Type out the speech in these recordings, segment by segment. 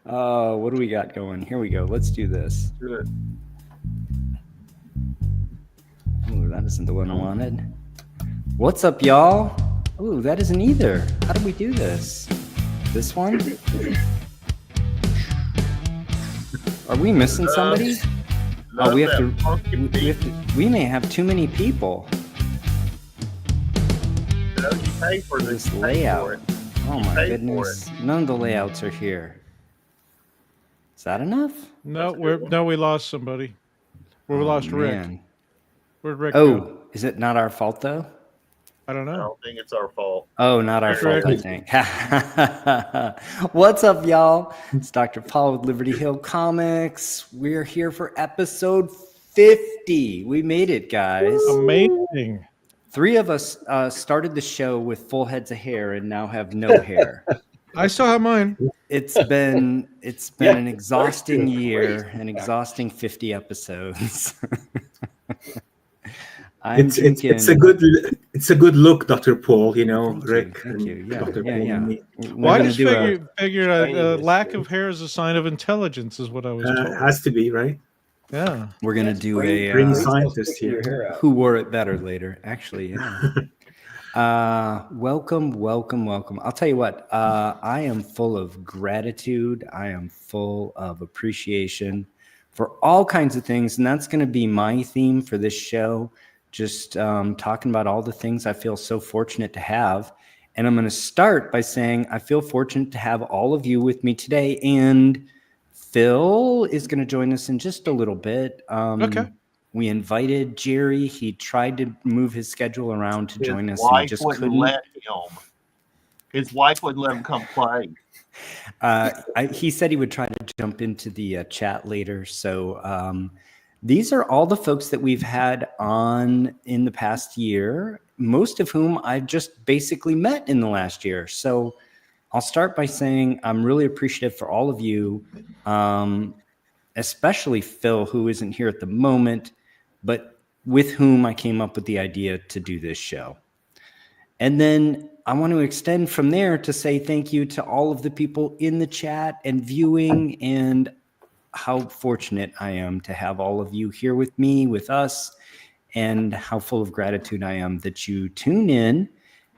Oh, what do we got going? Here we go. Let's do this. Good. Ooh, that isn't the one I wanted. What's up, y'all? Ooh, that isn't either. How do we do this? This one? Are we missing somebody? Oh, we have to. We may have too many people. No, you pay for This layout. Oh my goodness! None of the layouts are here. Is that enough? No, we lost somebody. We lost Rick. Where'd Rick go? Is it not our fault though? I don't know. I don't think it's our fault. Oh, not our fault, I think. What's up, y'all? It's Dr. Paul with Liberty Hill Comics. We're here for episode 50. We made it, guys. Amazing. 3 of us started the show with full heads of hair and now have no hair. I still have mine. It's been an exhausting year, an exhausting 50 episodes. It's a good look, Dr. Paul. You know, Rick. Thank you. Yeah, Dr. yeah. Well, I just figured a lack of hair is a sign of intelligence, is what I was told. Has to be, right? Yeah. We're gonna do a scientist here. Who wore it better later? Actually, yeah. Welcome. I'll tell you what. I am full of gratitude. I am full of appreciation for all kinds of things, and that's going to be my theme for this show. Just talking about all the things I feel so fortunate to have. And I'm going to start by saying I feel fortunate to have all of you with me today. And Phil is going to join us in just a little bit. Okay. We invited Jerry. He tried to move his schedule around to join us. His wife and he just wouldn't let him. His wife wouldn't let him come play. He said he would try to jump into the chat later. So these are all the folks that we've had on in the past year, most of whom I've just basically met in the last year. So I'll start by saying I'm really appreciative for all of you, especially Phil, who isn't here at the moment, but with whom I came up with the idea to do this show. And then I want to extend from there to say thank you to all of the people in the chat and viewing, and how fortunate I am to have all of you here with me, with us, and how full of gratitude I am that you tune in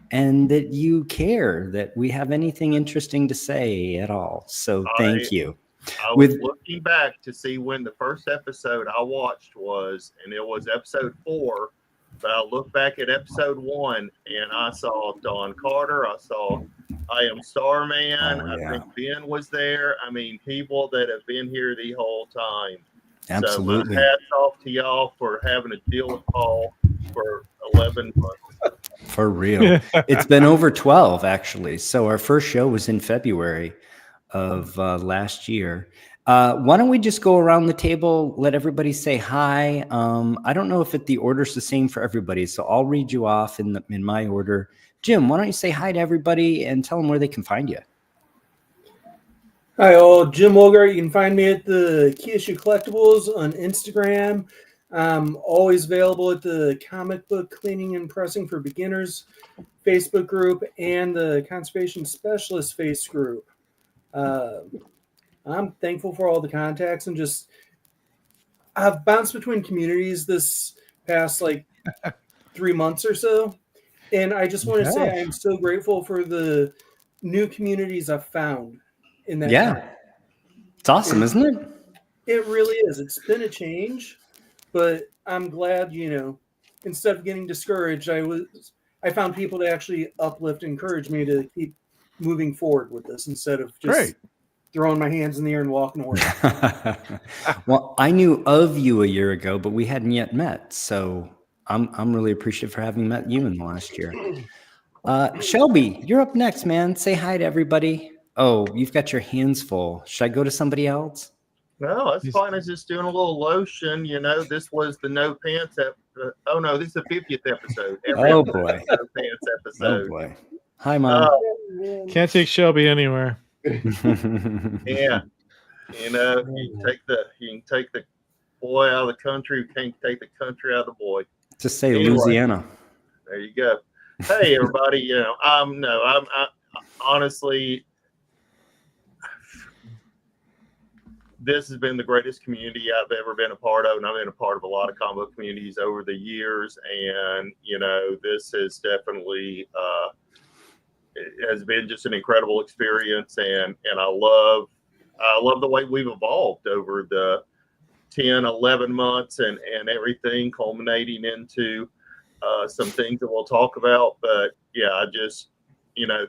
and that you care that we have anything interesting to say at all. So thank you. I was looking back to see when the first episode I watched was, and it was episode 4. But I look back at episode 1 and I saw Don Carter. I saw I Am Starman. I think Ben was there. I mean, people that have been here the whole time. Absolutely. So my hats off to y'all for having to deal with Paul for 11 months. For real. It's been over 12, actually. So our first show was in February of last year. Why don't we just go around the table, let everybody say hi. I don't know if the order's the same for everybody, so I'll read you off in my order. Jim, why don't you say hi to everybody and tell them where they can find you? Hi all, Jim Wolgart. You can find me at the Key Issue Collectibles on Instagram. I'm always available at the Comic Book Cleaning and Pressing for Beginners Facebook group and the Conservation Specialist Face group. I'm thankful for all the contacts and just I've bounced between communities this past 3 months or so. And I just want to say I'm so grateful for the new communities I've found in that time. It's awesome, isn't it? It really is. It's been a change, but I'm glad, instead of getting discouraged, I found people to actually uplift and encourage me to keep moving forward with this instead of just throwing my hands in the air and walking away. Well, I knew of you a year ago, but we hadn't yet met. So I'm really appreciative for having met you in the last year. Shelby, you're up next, man. Say hi to everybody. Oh, you've got your hands full. Should I go to somebody else? No, that's fine. I was just doing a little lotion. This was the No Pants episode. Oh, no, this is the 50th episode. Oh, boy. No Pants episode. Oh, boy. Hi, Mom. Can't take Shelby anywhere. Yeah. You can take the boy out of the country. You can't take the country out of the boy. Just say Louisiana. There you go. Hey, everybody. I'm honestly, this has been the greatest community I've ever been a part of, and I've been a part of a lot of comic book communities over the years. And this has definitely it has been just an incredible experience, and I love the way we've evolved over the 10, 11 months and everything, culminating into some things that we'll talk about. But yeah, I just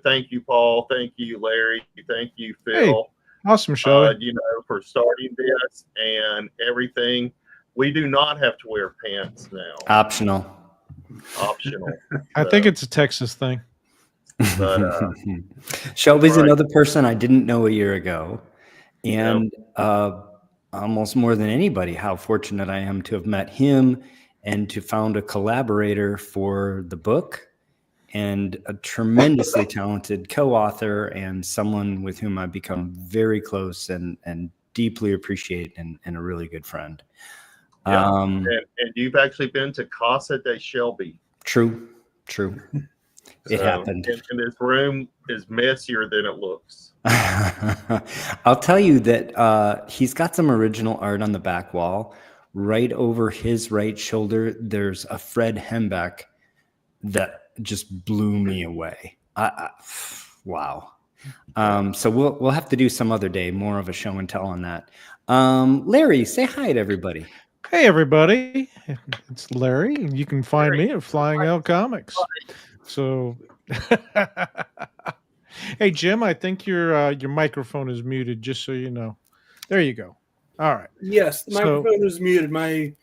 thank you, Paul. Thank you, Larry. Thank you, Phil. Hey. Awesome show. For starting this and everything. We do not have to wear pants now. Optional. I think it's a Texas thing. But Shelby's another person I didn't know a year ago. And almost more than anybody, how fortunate I am to have met him and to found a collaborator for the book, and a tremendously talented co-author, and someone with whom I've become very close and deeply appreciate, and a really good friend. Yeah. And you've actually been to Casa de Shelby. True. It happened. And this room is messier than it looks. I'll tell you that he's got some original art on the back wall. Right over his right shoulder, there's a Fred Hembeck that just blew me away. Wow. So we'll have to do some other day, more of a show and tell on that. Larry, say hi to everybody. Hey, everybody. It's Larry, and you can find me at Flying L Comics. So, hey, Jim, I think your microphone is muted, just so you know. There you go. All right. Yes, the microphone is muted. My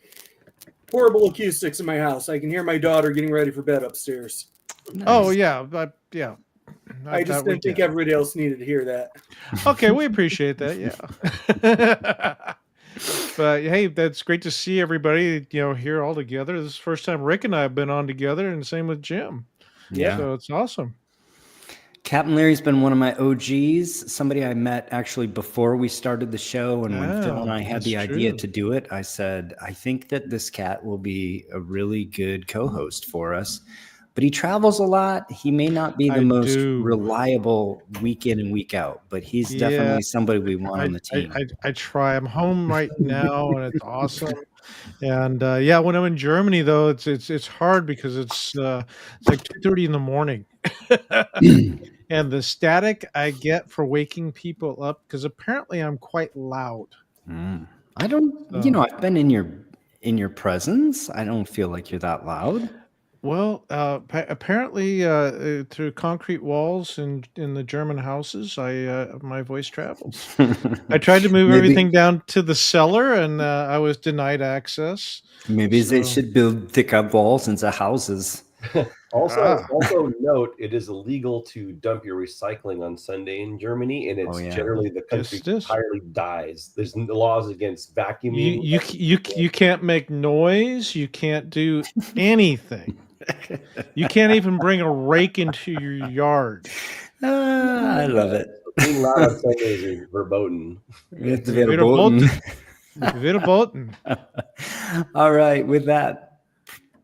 horrible acoustics in my house. I can hear my daughter getting ready for bed upstairs. Nice. Oh, yeah. Yeah. I just didn't think everybody else needed to hear that. Okay, we appreciate that. Yeah. But hey, that's great to see everybody, here all together. This is the first time Rick and I have been on together, and same with Jim. Yeah. So it's awesome. Captain Larry's been one of my OGs, somebody I met actually before we started the show. And when Phil and I had the idea to do it, I said, I think that this cat will be a really good co-host for us. But he travels a lot. He may not be the most reliable week in and week out, but he's definitely somebody we want on the team. I try. I'm home right now, and it's awesome. And when I'm in Germany, though, it's hard because it's like 2:30 in the morning, and the static I get for waking people up, because apparently I'm quite loud. I don't. I've been in your presence. I don't feel like you're that loud. Well, apparently through concrete walls in the German houses, my voice travels. I tried to move everything down to the cellar, and I was denied access. Maybe they should build thicker walls into houses. Also note, it is illegal to dump your recycling on Sunday in Germany, and it's generally the country entirely dies. There's laws against vacuuming. You can't make noise. You can't do anything. You can't even bring a rake into your yard. I love it. Being loud on Sundays is verboten. It's verboten. All right. With that,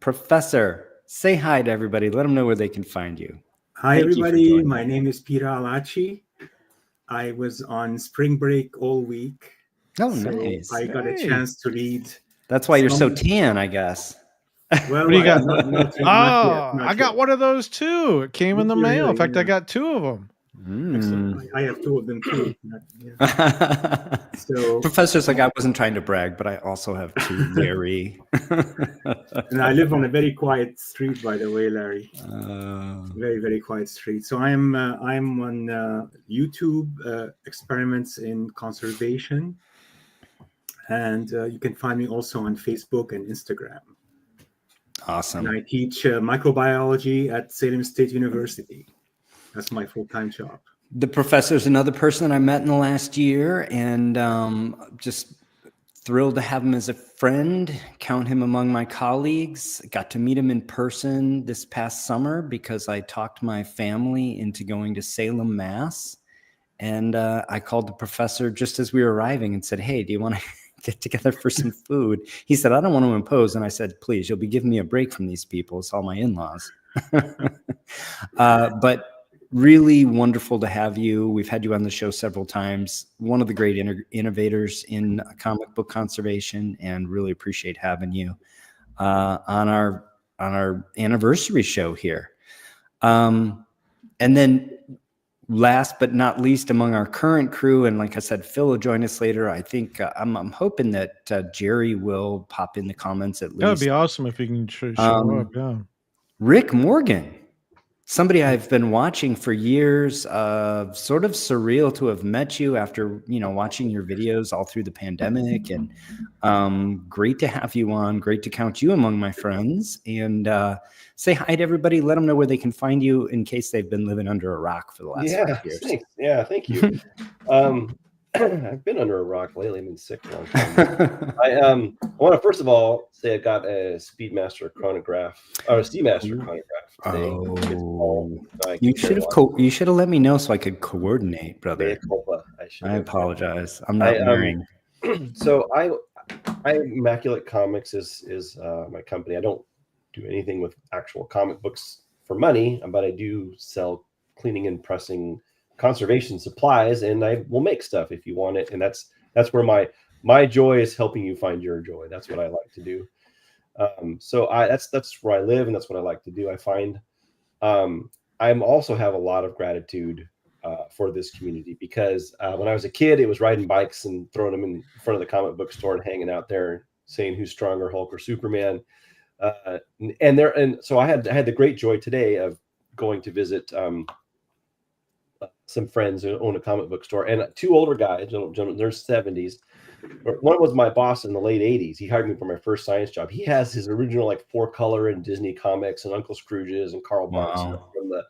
Professor, say hi to everybody. Let them know where they can find you. Hi, everybody. My name is Pira Alachi. I was on spring break all week. Oh, nice. I got a chance to read. That's why you're so tan, I guess. Well, what do you got? I got one of those too. It came in the mail. In fact, I got two of them. I have two of them too. So, Professor's like, I wasn't trying to brag, but I also have two, Larry. And I live on a very quiet street, by the way, Larry. Very, very quiet street. So I'm on YouTube, Experiments in Conservation, and you can find me also on Facebook and Instagram. Awesome. And I teach microbiology at Salem State University. That's my full-time job. The professor's another person that I met in the last year, and just thrilled to have him as a friend, count him among my colleagues. Got to meet him in person this past summer because I talked my family into going to Salem, Mass. And I called the professor just as we were arriving and said, hey, do you want to get together for some food? He said, I don't want to impose. And I said, please, you'll be giving me a break from these people. It's all my in-laws. But really wonderful to have you. We've had you on the show several times. One of the great innovators in comic book conservation, and really appreciate having you on our anniversary show here. And then last but not least, among our current crew, and like I said, Phil will join us later. I think I'm hoping that Jerry will pop in the comments at least. That would be awesome if he can show up. Yeah. Rick Morgan, somebody I've been watching for years. Sort of surreal to have met you after watching your videos all through the pandemic, and great to have you on. Great to count you among my friends, and say hi to everybody. Let them know where they can find you in case they've been living under a rock for the last 5 years. Thanks. Yeah, thank you. I've been under a rock lately. I've been sick a long time. I want to first of all say I got a Speedmaster chronograph or a Seamaster chronograph today. Oh, you should have let me know so I could coordinate, brother. I apologize. I'm not wearing. So I Immaculate Comics is my company. I don't do anything with actual comic books for money, but I do sell cleaning and pressing conservation supplies, and I will make stuff if you want it. And that's where my joy is, helping you find your joy. That's what I like to do. So that's where I live, and that's what I like to do. I find I also have a lot of gratitude for this community, because when I was a kid, it was riding bikes and throwing them in front of the comic book store and hanging out there saying who's stronger, Hulk or Superman. So I had the great joy today of going to visit some friends who own a comic book store, and two older guys, gentlemen, they're 70s. One was my boss in the late 80s. He hired me for my first science job. He has his original 4-color and Disney comics and Uncle Scrooges and Carl Barks from the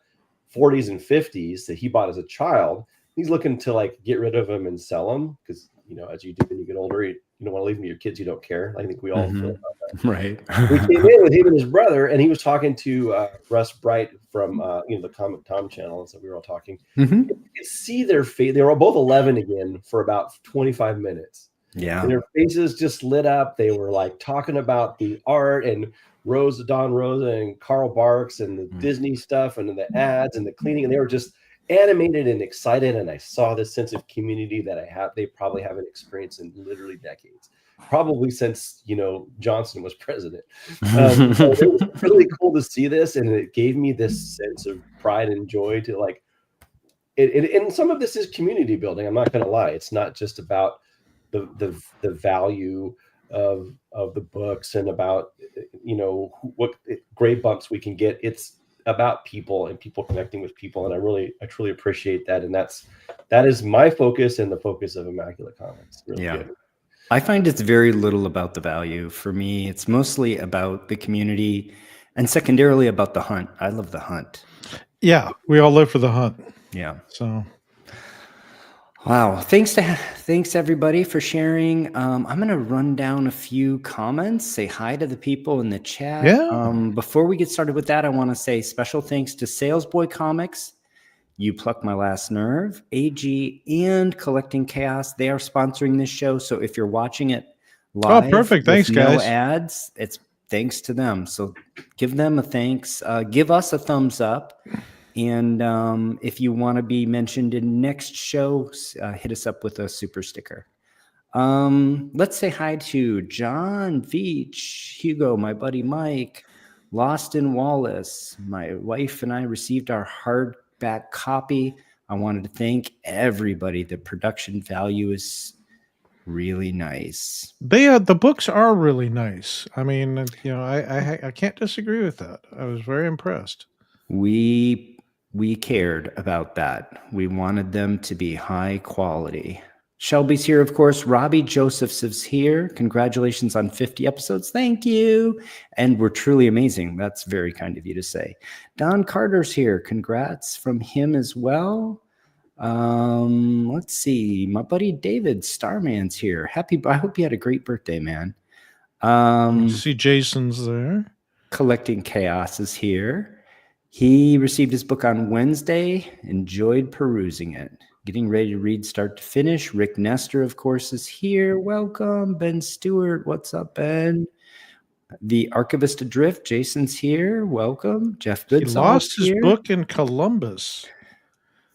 40s and 50s that he bought as a child. He's looking to get rid of them and sell them, because as you do when you get older, you don't want to leave them to your kids. You don't care. I think we all feel about that. Right. We came in with him and his brother, and he was talking to Russ Bright from the Comic Tom channel, and so we were all talking. Mm-hmm. You could see their face. They were both 11 again for about 25 minutes. Yeah. And their faces just lit up. They were talking about the art and Don Rosa and Carl Barks and the Disney stuff and the ads and the cleaning, and they were just animated and excited. And I saw this sense of community that they probably haven't experienced in literally decades, probably since Johnson was president. So it was really cool to see this, and it gave me this sense of pride and joy to and some of this is community building. I'm not going to lie. It's not just about the value of the books and about what grade bumps we can get. It's about people and people connecting with people, and I truly appreciate that. And that is my focus and the focus of Immaculate Comics. Really good. I find it's very little about the value. For me, it's mostly about the community, and secondarily about the hunt. I love the hunt. Yeah, we all live for the hunt. Yeah. So, wow. Thanks everybody for sharing. I'm going to run down a few comments, say hi to the people in the chat. Yeah. Before we get started with that, I want to say special thanks to Salesboy Comics, You Pluck My Last Nerve, AG, and Collecting Chaos. They are sponsoring this show. So if you're watching it live, perfect. Thanks, guys. No ads, it's thanks to them. So give them a thanks. Give us a thumbs up. And if you want to be mentioned in next show, hit us up with a super sticker. Let's say hi to John Veach, Hugo, my buddy Mike, Lost in Wallace. My wife and I received our hardback copy. I wanted to thank everybody. The production value is really nice. The books are really nice. I mean, I can't disagree with that. I was very impressed. We cared about that. We wanted them to be high quality. Shelby's here, of course. Robbie Josephs is here. Congratulations on 50 episodes. Thank you. And we're truly amazing. That's very kind of you to say. Don Carter's here. Congrats from him as well. Let's see. My buddy David Starman's here. I hope you had a great birthday, man. See Jason's there. Collecting Chaos is here. He received his book on Wednesday, enjoyed perusing it. Getting ready to read start to finish. Rick Nestor, of course, is here. Welcome. Ben Stewart. What's up, Ben? The Archivist Adrift, Jason's here. Welcome. Jeff Goodsall. He lost his book in Columbus.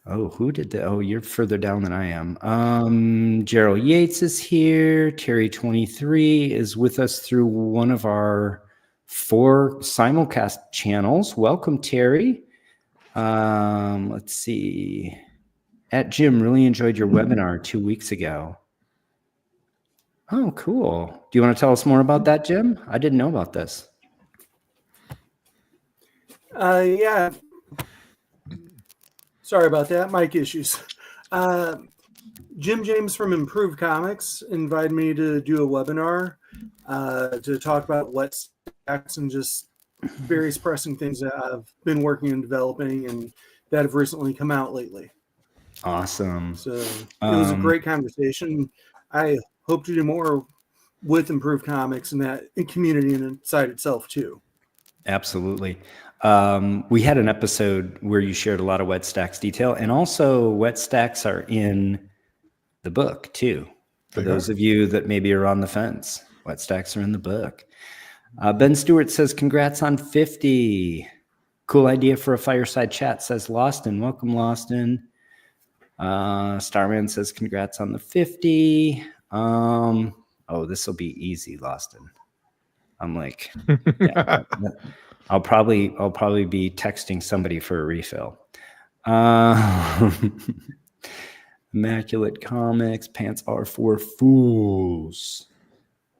Oh, who did that? Oh, you're further down than I am. Gerald Yates is here. Terry 23 is with us through one of our 4 simulcast channels. Welcome, Terry. Let's see. At Jim, really enjoyed your webinar 2 weeks ago. Oh, cool. Do you want to tell us more about that, Jim? I didn't know about this. Yeah. Sorry about that. Mic issues. Jim James from Improved Comics invited me to do a webinar to talk about wet stacks and just various pressing things that I've been working and developing and that have recently come out lately. Awesome. So it was a great conversation. I hope to do more with Improved Comics and that community inside itself too. Absolutely. We had an episode where you shared a lot of wet stacks detail, and also wet stacks are in the book too. For those of you that maybe are on the fence, wet stacks are in the book. Ben Stewart says, congrats on 50. Cool idea for a fireside chat, says Loston. Welcome, Loston. Starman says, congrats on the 50. Oh, this will be easy, Loston. I'm like, yeah, I'll probably be texting somebody for a refill. Immaculate Comics, pants are for fools.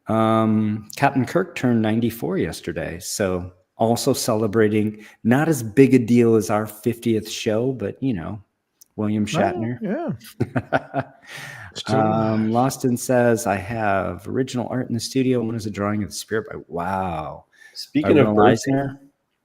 Captain Kirk turned 94 yesterday, so also celebrating. Not as big a deal as our 50th show, but you know, William Shatner. Yeah. Loston says, I have original art in the studio. One is a drawing of the spirit by Speaking of Eisner.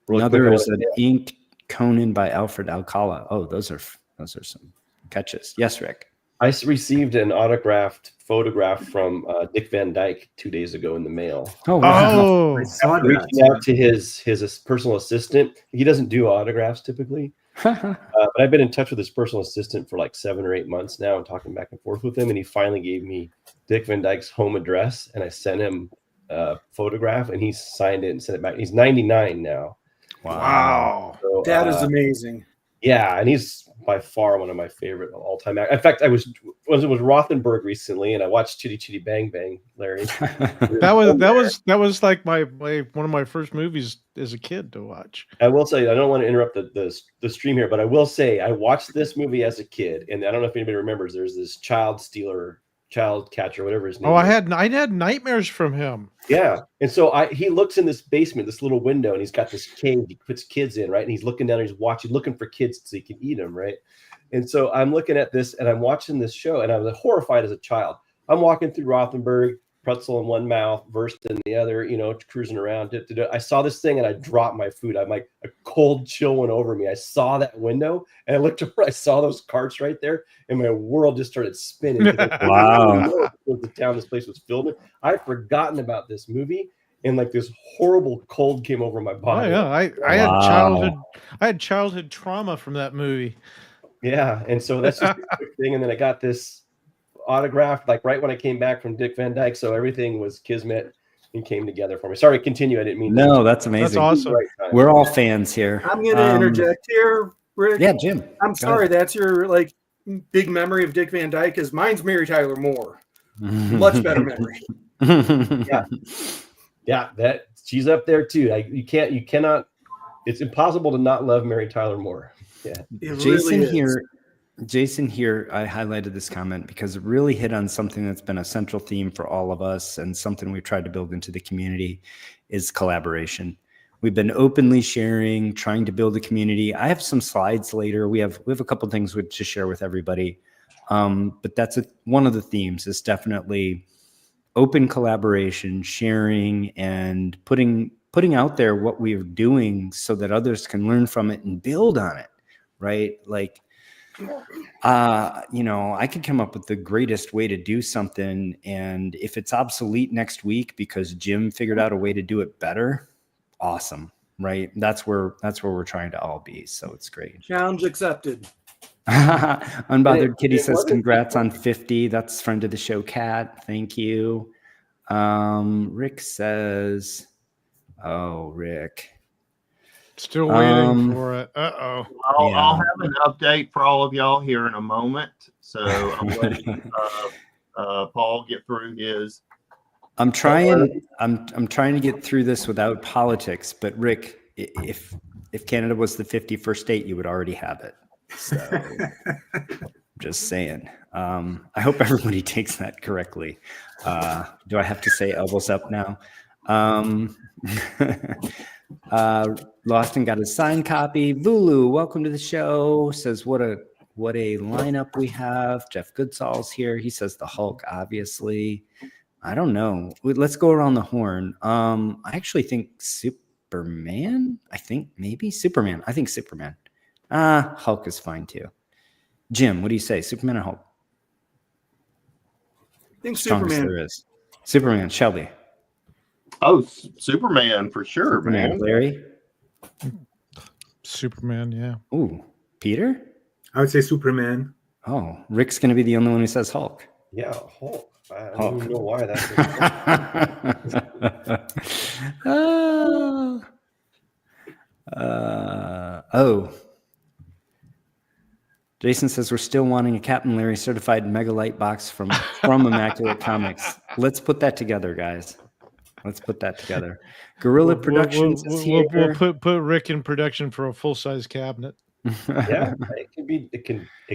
Another is an inked Conan by Alfred Alcala. Oh, those are some catches. Yes, Rick. I received an autographed photograph from Dick Van Dyke 2 days ago in the mail. Oh, wow. I saw that. Reaching out to his personal assistant. He doesn't do autographs typically, but I've been in touch with his personal assistant for like 7 or 8 months now and talking back and forth with him. And he finally gave me Dick Van Dyke's home address, and I sent him a photograph, and he signed it and sent it back. He's 99 now. Wow. So, That is amazing. Yeah, and he's by far one of my favorite all-time actors. In fact, I was Rothenberg recently, and I watched Chitty Chitty Bang Bang, Larry. that was like my one of my first movies as a kid to watch. I will say, I don't want to interrupt the stream here, but I will say I watched this movie as a kid, and I don't know if anybody remembers. There's this child catcher, whatever his name. Oh, I had nightmares from him. Yeah, and so he looks in this basement, this little window, and he's got this cage he puts kids in, right? And he's looking down, and he's looking for kids so he can eat them, right? And so I'm looking at this, and I'm watching this show, and I was horrified as a child. I'm walking through Rothenberg, pretzel in one mouth, Wurst in the other, cruising around. I saw this thing, and I dropped my food. I'm like, a cold chill went over me. I saw that window, and I looked over. I saw those carts right there, and my world just started spinning. Wow. The town this place was filled with. I'd forgotten about this movie, and like this horrible cold came over my body. Oh, yeah, I had childhood trauma from that movie. Yeah, and so that's just a quick thing. And then I got this autograph like right when I came back from Dick Van Dyke, so everything was kismet and came together for me. Sorry, continue. I didn't mean. No, that's amazing. That's awesome. We're all fans here. I'm going to interject here, Rick. Yeah, Jim. I'm sorry. That's your big memory of Dick Van Dyke. Because mine's Mary Tyler Moore. Much better memory. Yeah, that she's up there too. You cannot. It's impossible to not love Mary Tyler Moore. Yeah, Jason here, I highlighted this comment because it really hit on something that's been a central theme for all of us and something we've tried to build into the community is collaboration. We've been openly sharing, trying to build a community. I have some slides later. We have a couple things to share with everybody. But that's one of the themes is definitely open collaboration, sharing, and putting out there what we're doing so that others can learn from it and build on it. Right? Like, I could come up with the greatest way to do something. And if it's obsolete next week because Jim figured out a way to do it better, awesome. Right? That's where we're trying to all be. So it's great. Challenge accepted. Unbothered Kitty says, congrats on 50. That's friend of the show, Kat. Thank you. Rick says, oh, Rick. Still waiting for it. Uh-oh. I'll have an update for all of y'all here in a moment. So I'm letting Paul get through his. I'm trying to get through this without politics, but Rick, if Canada was the 51st state, you would already have it. So just saying. I hope everybody takes that correctly. Do I have to say elbows up now? Lawson got his signed copy. Vulu, welcome to the show. Says what a lineup we have. Jeff Goodsall's here. He says the Hulk, obviously. I don't know. Let's go around the horn. I actually think Superman. I think Superman. Hulk is fine too. Jim, what do you say? Superman or Hulk? I think Strongest Superman. there is. Superman. Shelby. Oh, Superman for sure, Superman. man. Larry. Superman, yeah. Ooh, Peter. I would say Superman. Oh, Rick's going to be the only one who says Hulk. Yeah, Hulk. I don't even know why that's. Jason says we're still wanting a Captain Larry certified Megalite box from Immaculate Comics. Let's put that together, guys. Let's put that together. Gorilla Productions is here. We'll put Rick in production for a full-size cabinet. Yeah, it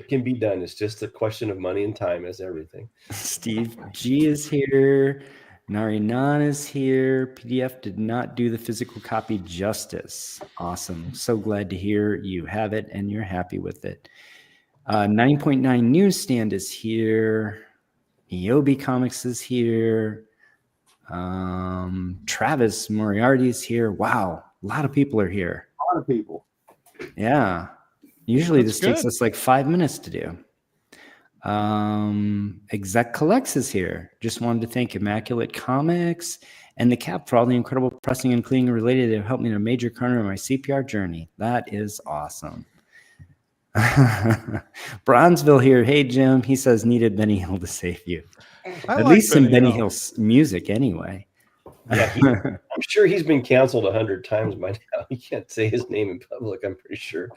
can be done. It's just a question of money and time, as everything. Steve G is here. Nari Nan is here. PDF did not do the physical copy justice. Awesome. So glad to hear you have it and you're happy with it. 9.9 Newsstand is here. Niobe Comics is here. Travis Moriarty is here. Wow, a lot of people are here. A lot of people. Yeah. Usually That's this takes good. us like 5 minutes to do. Exec Collects is here. Just wanted to thank Immaculate Comics and the Cap for all the incredible pressing and cleaning related to help me in a major corner of my CPR journey. That is awesome. Bronzeville here. Hey, Jim. He says needed Benny Hill to save you. At least some Benny Hill's music anyway. Yeah, I'm sure he's been canceled 100 times by now. He can't say his name in public, I'm pretty sure.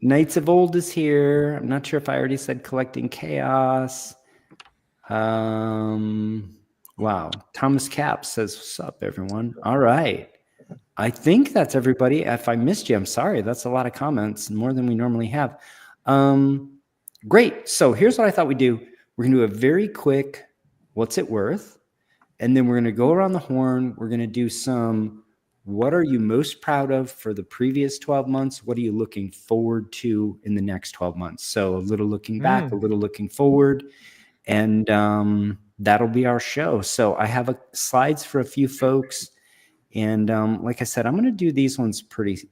Knights of Old is here. I'm not sure if I already said Collecting Chaos. Wow. Thomas Cap says, what's up, everyone? All right. I think that's everybody. If I missed you, I'm sorry. That's a lot of comments, more than we normally have. Great. So here's what I thought we'd do. We're going to do a very quick, what's it worth? And then we're going to go around the horn. We're going to do some, what are you most proud of for the previous 12 months? What are you looking forward to in the next 12 months? So a little looking back, a little looking forward. And that'll be our show. So I have slides for a few folks. And like I said, I'm going to do these ones pretty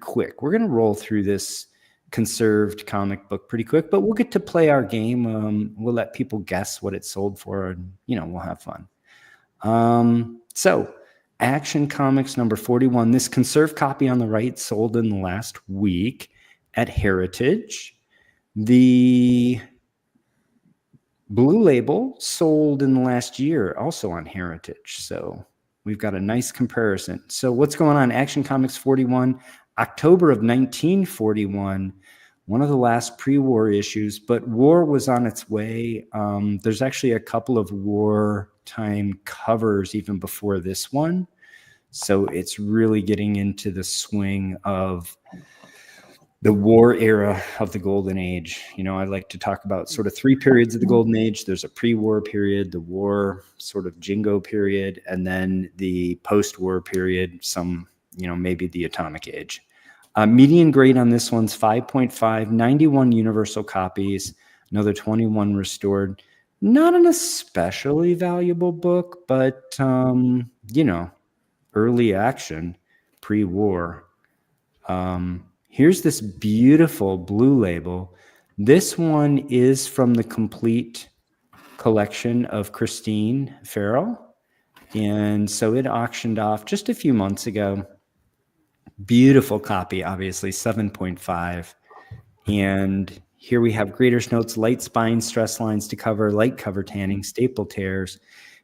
quick. We're going to roll through this conserved comic book pretty quick, but we'll get to play our game. We'll let people guess what it sold for, and we'll have fun. So Action Comics number 41, this conserved copy on the right sold in the last week at Heritage. The Blue Label sold in the last year also on Heritage. So we've got a nice comparison. So what's going on? Action Comics 41, October of 1941, one of the last pre-war issues, but war was on its way. There's actually a couple of wartime covers even before this one. So it's really getting into the swing of the war era of the Golden Age. I like to talk about sort of three periods of the Golden Age. There's a pre-war period, the war sort of jingo period, and then the post-war period, maybe the Atomic Age. Median grade on this one's 5.5, 91 universal copies, another 21 restored. Not an especially valuable book, but, early action, pre-war. Here's this beautiful Blue Label. This one is from the complete collection of Christine Farrell. And so it auctioned off just a few months ago. Beautiful copy, obviously, 7.5. And here we have Graders Notes, light spine, stress lines to cover, light cover tanning, staple tears,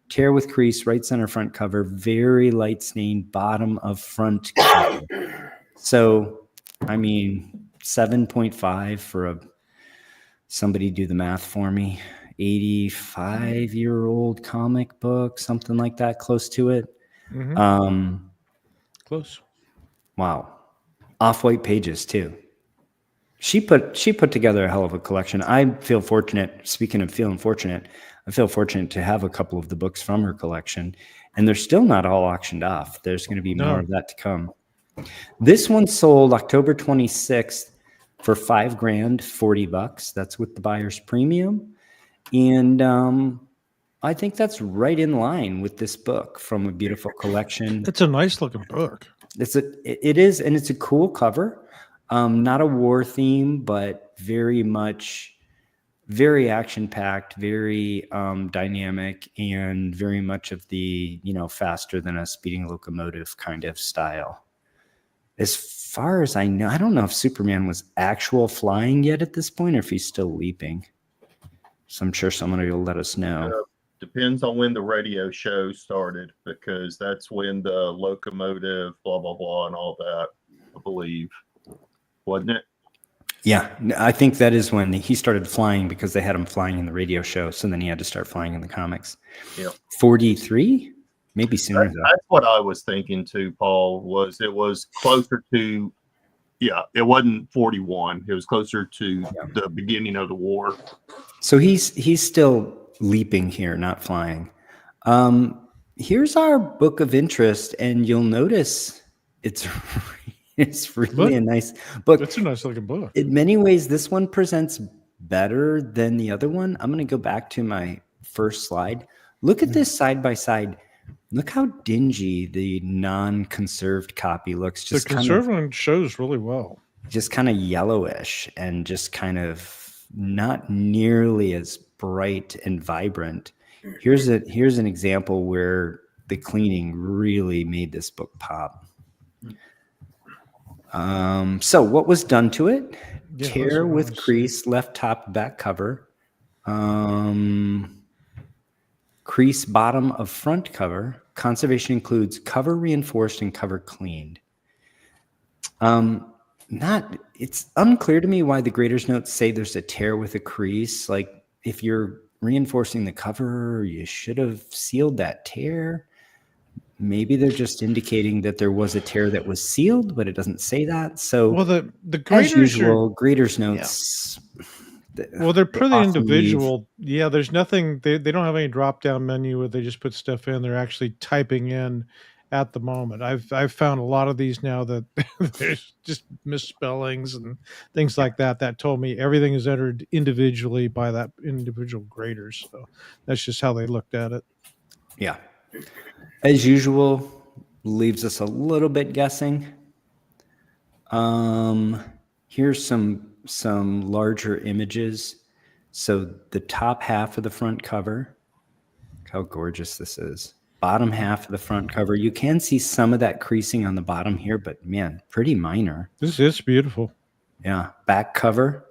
tear with crease, right center front cover, very light stained bottom of front cover. So, I mean, 7.5 for somebody do the math for me, 85-year-old comic book, something like that, close to it. Close. Wow. Off-white pages too. She put together a hell of a collection. I feel fortunate, speaking of feeling fortunate, I feel fortunate to have a couple of the books from her collection, and they're still not all auctioned off. There's going to be more of that to come. This one sold October 26th for $5,000, $40. That's with the buyer's premium. And I think that's right in line with this book from a beautiful collection. It's a nice looking book. It is, and it's a cool cover. Not a war theme, but very action-packed, very dynamic, and very much of the, faster than a speeding locomotive kind of style. As far as I know, I don't know if Superman was actual flying yet at this point, or if he's still leaping. So I'm sure someone will let us know. Depends on when the radio show started, because that's when the locomotive, blah, blah, blah, and all that, I believe. Wasn't it? Yeah, I think that is when he started flying, because they had him flying in the radio show. So then he had to start flying in the comics. Yeah. 43? Maybe sooner, though. That's what I was thinking too, Paul, it was closer to, it wasn't 41. It was closer to the beginning of the war. So he's still leaping here, not flying. Here's our book of interest, and you'll notice it's really a nice book. It's a nice looking book. In many ways, this one presents better than the other one. I'm going to go back to my first slide. Look at this side by side. Look how dingy the non-conserved copy looks. The conserved one shows really well. Just kind of yellowish and just kind of not nearly as bright and vibrant. Here's an example where the cleaning really made this book pop. So what was done to it? Tear with crease, left top, back cover. Crease bottom of front cover. Conservation includes cover reinforced and cover cleaned. It's unclear to me why the grader's notes say there's a tear with a crease. Like, if you're reinforcing the cover, you should have sealed that tear. Maybe they're just indicating that there was a tear that was sealed, but it doesn't say that. So, well, the as usual, grader's notes. Well, they're pretty individual. Yeah, there's nothing. They don't have any drop down menu where they just put stuff in. They're actually typing in at the moment. I've found a lot of these now that there's just misspellings and things like that. That told me everything is entered individually by that individual graders. So that's just how they looked at it. Yeah, as usual, leaves us a little bit guessing. Here's some larger images. So the top half of the front cover, look how gorgeous this is. Bottom half of the front cover, you can see some of that creasing on the bottom here, but man, pretty minor. This is beautiful. Yeah, back cover.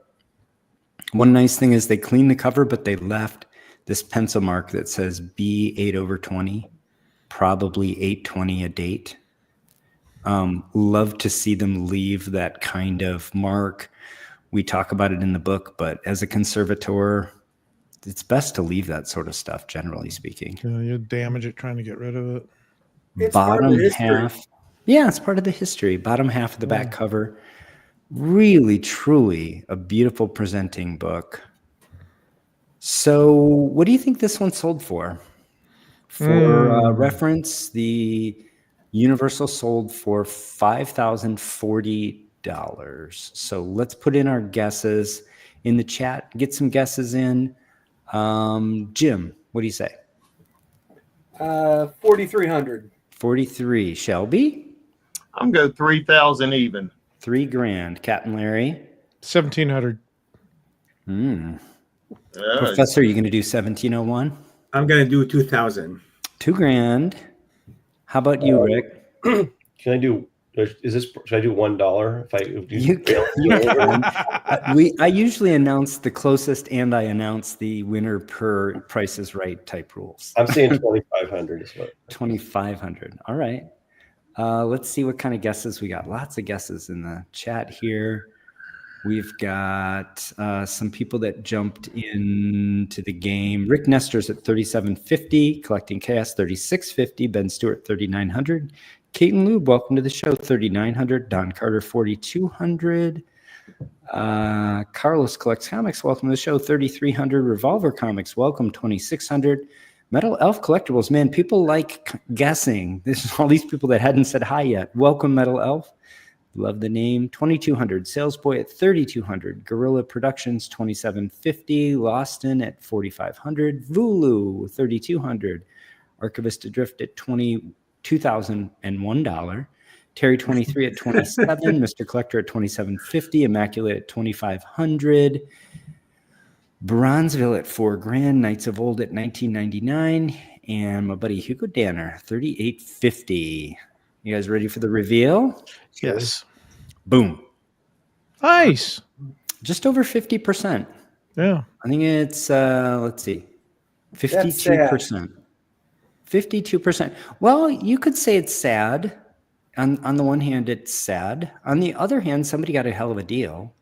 One nice thing is they cleaned the cover, but they left this pencil mark that says B8/20, probably 820 a date. Love to see them leave that kind of mark. We talk about it in the book, but as a conservator, it's best to leave that sort of stuff, generally speaking. You damage it trying to get rid of it. It's Bottom half. Yeah, it's part of the history. Bottom half of the back cover. Really, truly a beautiful presenting book. So what do you think this one sold for? For reference, the Universal sold for $5,040. So let's put in our guesses in the chat. Get some guesses in. Jim, what do you say? 4,300. 43. Shelby? I'm going to go 3,000 even. $3,000. Captain Larry? 1,700. Professor, are you going to do 1,701? I'm going to do 2,000. $2,000. How about you, Rick? Can I do Is this? Should I do $1? If I You can. I usually announce the closest, and I announce the winner per Price is Right type rules. I'm saying 2,500 is what. 2,500. All right. Let's see what kind of guesses we got. Lots of guesses in the chat here. We've got some people that jumped into the game. Rick Nestor's at 3,750. Collecting Chaos 3,650. Ben Stewart 3,900. Caitlin Lube, welcome to the show, 3,900. Don Carter, 4,200. Carlos Collects Comics, welcome to the show, 3,300. Revolver Comics, welcome, 2,600. Metal Elf Collectibles, man, people like guessing. This is all these people that hadn't said hi yet. Welcome, Metal Elf. Love the name. 2,200. Salesboy at 3,200. Gorilla Productions, 2,750. Loston at 4,500. Vulu, 3,200. Archivist Adrift at $2,001. Terry 23 at 27. Mr. Collector at 2,750. Immaculate at 2,500. Bronzeville at $4,000. Knights of Old at 1999. And my buddy Hugo Danner, 3,850. You guys ready for the reveal? Yes. Boom. Nice. Just over 50%. Yeah. I think it's let's see. 52%. 52%. Well, you could say it's sad. On the one hand, it's sad. On the other hand, somebody got a hell of a deal.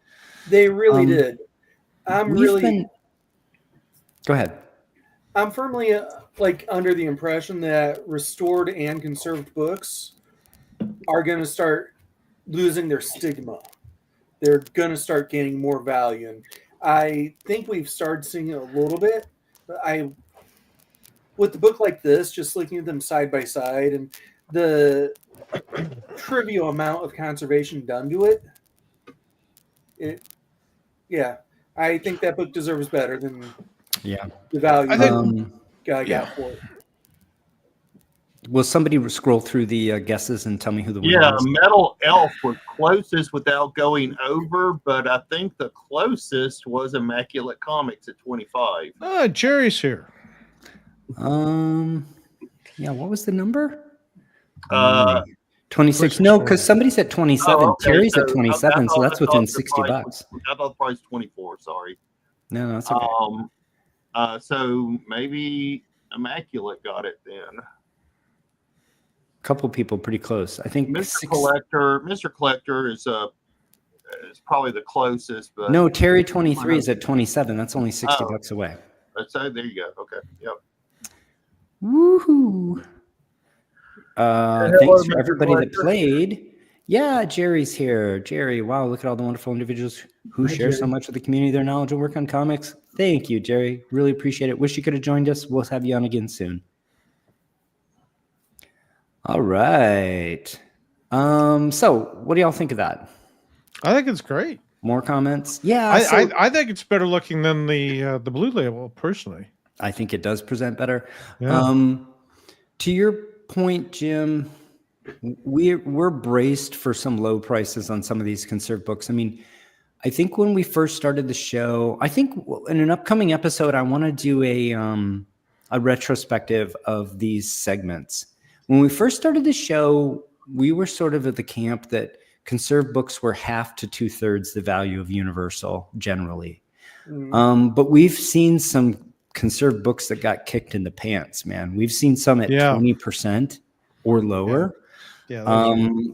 They really did. Go ahead. I'm firmly under the impression that restored and conserved books are going to start losing their stigma. They're going to start gaining more value. And I think we've started seeing it a little bit. But with a book like this, just looking at them side by side and the trivial amount of conservation done to it, I think that book deserves better than the value I got for it. Will somebody scroll through the guesses and tell me who the winner is? Metal Elf was closest without going over, but I think the closest was Immaculate Comics at 25. Jerry's here. What was the number? 26. No, because somebody's at 27. Oh, okay. Terry's at 27, so that's within $60. I thought the price was 24. Sorry. No, that's okay. So maybe Immaculate got it then. A couple people pretty close. I think Mr. Collector is probably the closest, but no, Terry 23 is at 27. That's only $60 away. So there you go. Okay. Yep. Woohoo! Thanks for everybody that played. Yeah, Jerry's here. Jerry, wow, look at all the wonderful individuals who share so much of the community, their knowledge and work on comics. Thank you, Jerry. Really appreciate it. Wish you could have joined us. We'll have you on again soon. All right. So what do y'all think of that? I think it's great. More comments? Yeah. I think it's better looking than the blue label, personally. I think it does present better. Yeah. To your point, Jim, we're braced for some low prices on some of these conserved books. I mean, I think when we first started the show, I think in an upcoming episode, I want to do a retrospective of these segments. When we first started the show, we were sort of at the camp that conserved books were half to 2/3 the value of Universal generally. But we've seen some conserved books that got kicked in the pants, man. We've seen some at 20% or lower.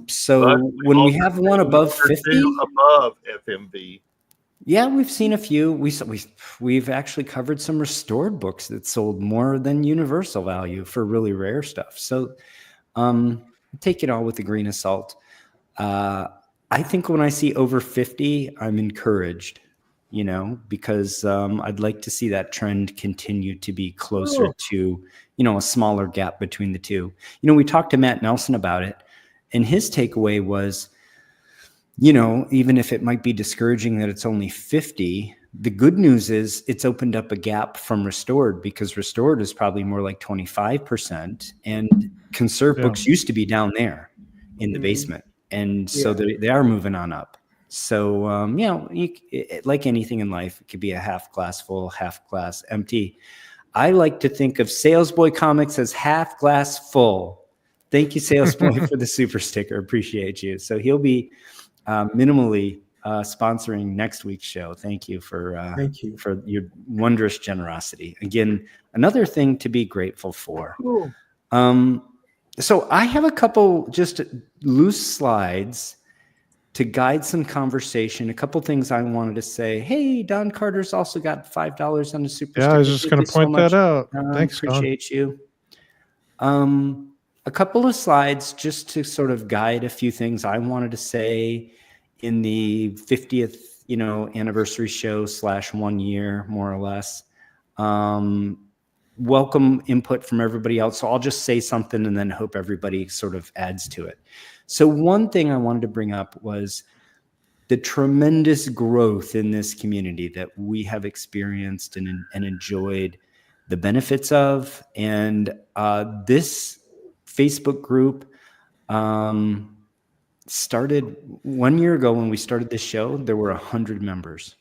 So when we have one above 50, above FMV. Yeah, we've seen a few. We've actually covered some restored books that sold more than Universal value for really rare stuff. So take it all with a grain of salt. I think when I see over 50, I'm encouraged, because I'd like to see that trend continue to be closer to, a smaller gap between the two. We talked to Matt Nelson about it, and his takeaway was, even if it might be discouraging that it's only 50, the good news is it's opened up a gap from restored, because restored is probably more like 25%, and conserved books used to be down there in the basement. And so they are moving on up. So, like anything in life, it could be a half glass full, half glass empty. I like to think of Salesboy Comics as half glass full, Thank you, Sales Boy, for the super sticker. Appreciate you. So he'll be minimally sponsoring next week's show. Thank you for your wondrous generosity. Again, another thing to be grateful for. Cool. So I have a couple just loose slides to guide some conversation. A couple things I wanted to say. Hey, Don Carter's also got $5 on the super sticker. I was just going to point that out. Thanks, appreciate you. A couple of slides just to sort of guide a few things I wanted to say in the 50th, anniversary show / 1 year, more or less. Welcome input from everybody else. So I'll just say something and then hope everybody sort of adds to it. So one thing I wanted to bring up was the tremendous growth in this community that we have experienced and enjoyed the benefits of. And this Facebook group started 1 year ago when we started this show. There were 100 members.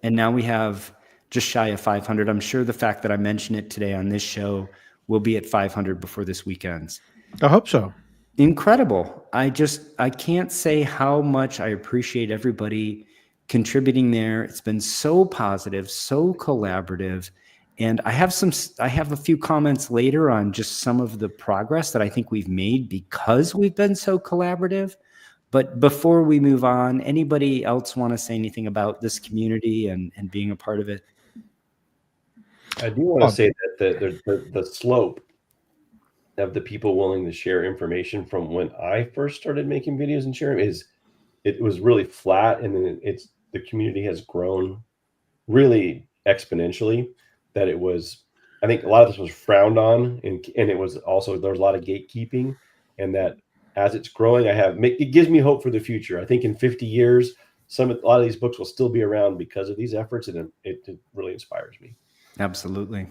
And now we have just shy of 500. I'm sure the fact that I mention it today on this show will be at 500 before this week ends. I hope so. Incredible. I can't say how much I appreciate everybody contributing there. It's been so positive, so collaborative. And I have a few comments later on just some of the progress that I think we've made because we've been so collaborative. But before we move on, anybody else want to say anything about this community and being a part of it? I do want to say that the slope of the people willing to share information from when I first started making videos and sharing it was really flat, and then the community has grown really exponentially. That I think a lot of this was frowned on, and it was also, there was a lot of gatekeeping, and that as it's growing, it gives me hope for the future. I think in 50 years, a lot of these books will still be around because of these efforts, and it really inspires me. Absolutely.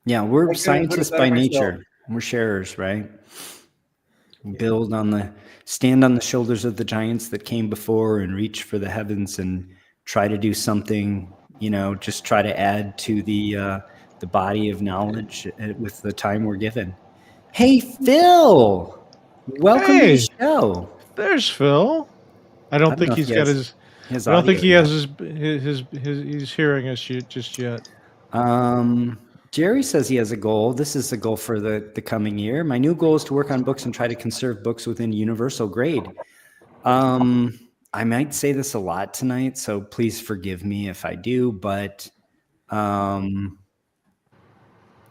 Yeah, we're scientists by nature. We're sharers, right? Stand on the shoulders of the giants that came before and reach for the heavens and try to do something, just try to add to the body of knowledge with the time we're given. Hey, Phil, welcome to the show. There's Phil. I don't think he's got his. I don't think he has his. He's hearing us just yet. Jerry says he has a goal. This is a goal for the coming year. My new goal is to work on books and try to conserve books within universal grade. I might say this a lot tonight, so please forgive me if I do, but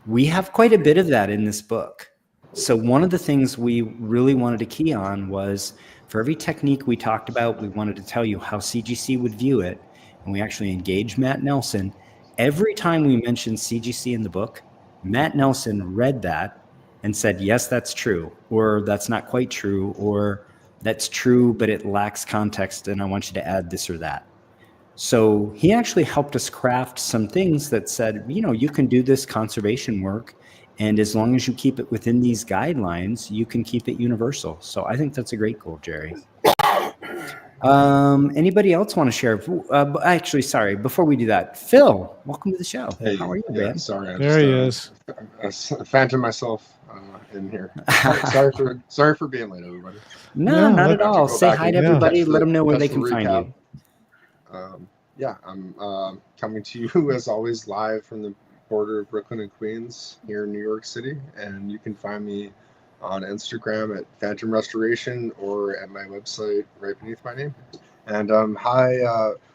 we have quite a bit of that in this book. So one of the things we really wanted to key on was, for every technique we talked about, we wanted to tell you how CGC would view it, and we actually engaged Matt Nelson. Every time we mentioned CGC in the book, Matt Nelson read that and said, yes, that's true, or that's not quite true, or that's true, but it lacks context, and I want you to add this or that. So he actually helped us craft some things that said, you can do this conservation work, and as long as you keep it within these guidelines, you can keep it universal. So I think that's a great goal, Jerry. Anybody else want to share? Actually, sorry, before we do that, Phil, welcome to the show. Hey, how are you, man? Sorry, There he is. I phantomed myself in here. Sorry for being late, everybody. No, not at all. Say hi to everybody. Let them know where they can find you. I'm coming to you as always live from the border of Brooklyn and Queens here in New York City, and you can find me on Instagram at Phantom Restoration or at my website right beneath my name. And hi,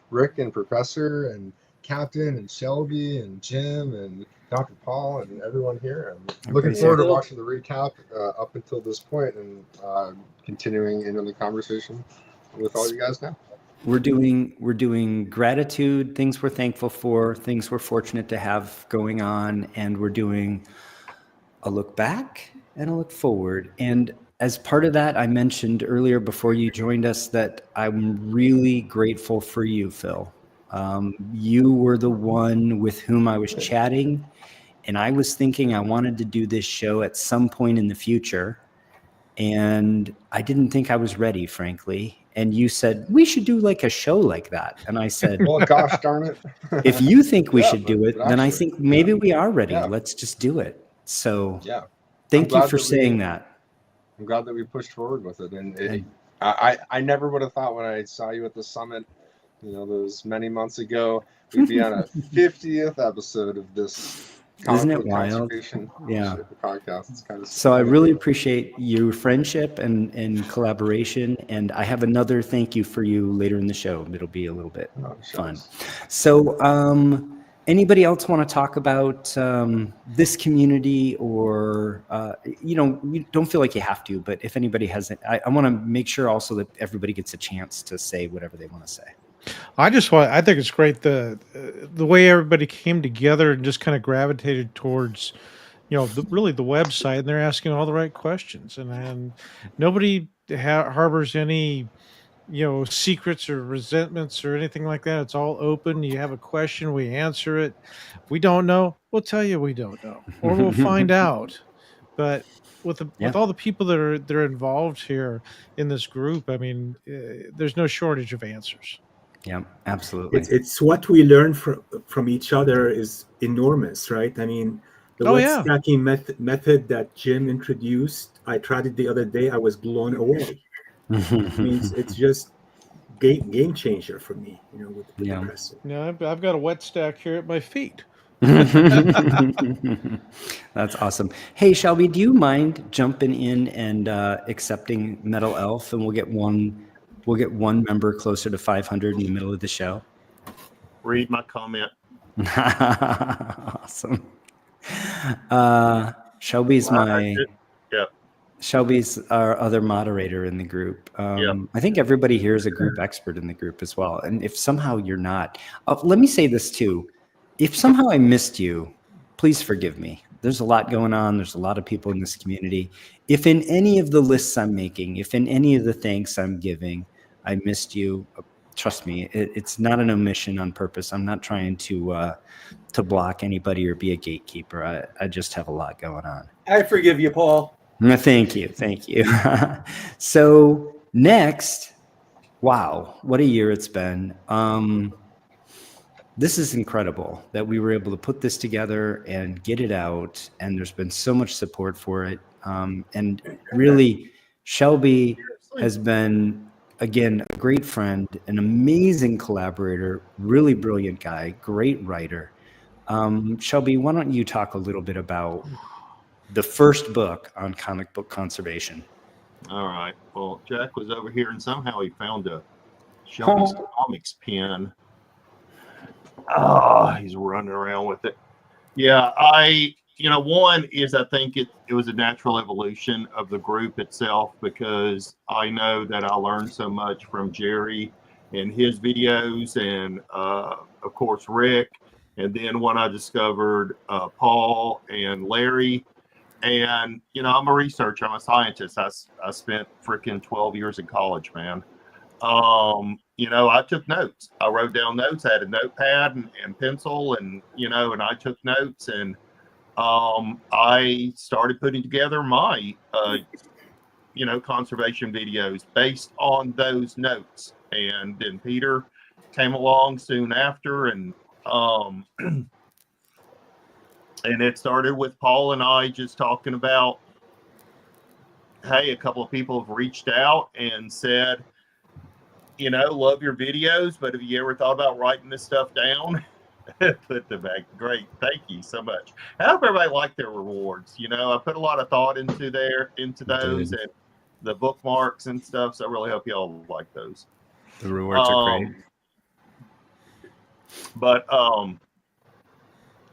Rick and Professor and Captain and Shelby and Jim and Dr. Paul and everyone here. I'm looking forward to watching the recap up until this point and continuing into the conversation with all you guys now. We're doing gratitude, things we're thankful for, things we're fortunate to have going on, and we're doing a look back and a look forward. And as part of that, I mentioned earlier before you joined us that I'm really grateful for you, Phil. You were the one with whom I was chatting, and I was thinking I wanted to do this show at some point in the future, and I didn't think I was ready, frankly. And you said, we should do like a show like that. And I said, well, gosh darn it. If you think we should do it, then I think maybe we are ready. Yeah. Let's just do it. So Thank you glad for that saying that. I'm glad that we pushed forward with it. And And- I never would have thought when I saw you at the summit, those many months ago, we'd be on a 50th episode of this Isn't it comic book wild? conservation Yeah. podcast. It's kind of So I really appreciate your friendship and collaboration. And I have another thank you for you later in the show. It'll be a little bit fun. So anybody else want to talk about this community, or, you don't feel like you have to, but if anybody has it, I want to make sure also that everybody gets a chance to say whatever they want to say. I think it's great the way everybody came together and just kind of gravitated towards, really the website, and they're asking all the right questions, and nobody harbors any, secrets or resentments or anything like that. It's all open. You have a question, we answer it. If we don't know, we'll tell you we don't know, or we'll find out. But with all the people that are involved here in this group, I mean, there's no shortage of answers. Yeah, absolutely. It's what we learn from each other is enormous, right? I mean, the wet stacking method that Jim introduced, I tried it the other day. I was blown away. I mean, it's just game changer for me, with the compressor. Yeah, I've got a wet stack here at my feet. That's awesome. Hey, Shelby, do you mind jumping in and accepting Metal Elf, and we'll get one member closer to 500 in the middle of the show? Read my comment. Awesome. Shelby's Shelby's our other moderator in the group. I think everybody here is a group expert in the group as well. And if somehow you're not, let me say this too. If somehow I missed you, please forgive me. There's a lot going on. There's a lot of people in this community. If in any of the lists I'm making, if in any of the thanks I'm giving, I missed you, trust me, it's not an omission on purpose. I'm not trying to block anybody or be a gatekeeper. I just have a lot going on. I forgive you, Paul. Thank you. So next, wow, what a year it's been. This is incredible that we were able to put this together and get it out, and there's been so much support for it. And really, Shelby has been, again, a great friend, an amazing collaborator, really brilliant guy, great writer. Shelby, why don't you talk a little bit about the first book on comic book conservation? All right. Well, Jack was over here, and somehow he found a Shelby's Comics pen. He's running around with it. Yeah, one is I think it was a natural evolution of the group itself, because I know that I learned so much from Jerry and his videos, and of course Rick, and then when I discovered Paul and Larry, and I'm a researcher, I'm a scientist. I spent freaking 12 years in college, man. I took notes. I wrote down notes. I had a notepad and pencil, and and I took notes, and I started putting together my conservation videos based on those notes. And then Peter came along soon after, and and it started with Paul and I just talking about, hey, a couple of people have reached out and said, love your videos, but have you ever thought about writing this stuff down? Put them back. Great. Thank you so much. I hope everybody liked their rewards. I put a lot of thought into those and the bookmarks and stuff. So I really hope y'all like those. The rewards are great. But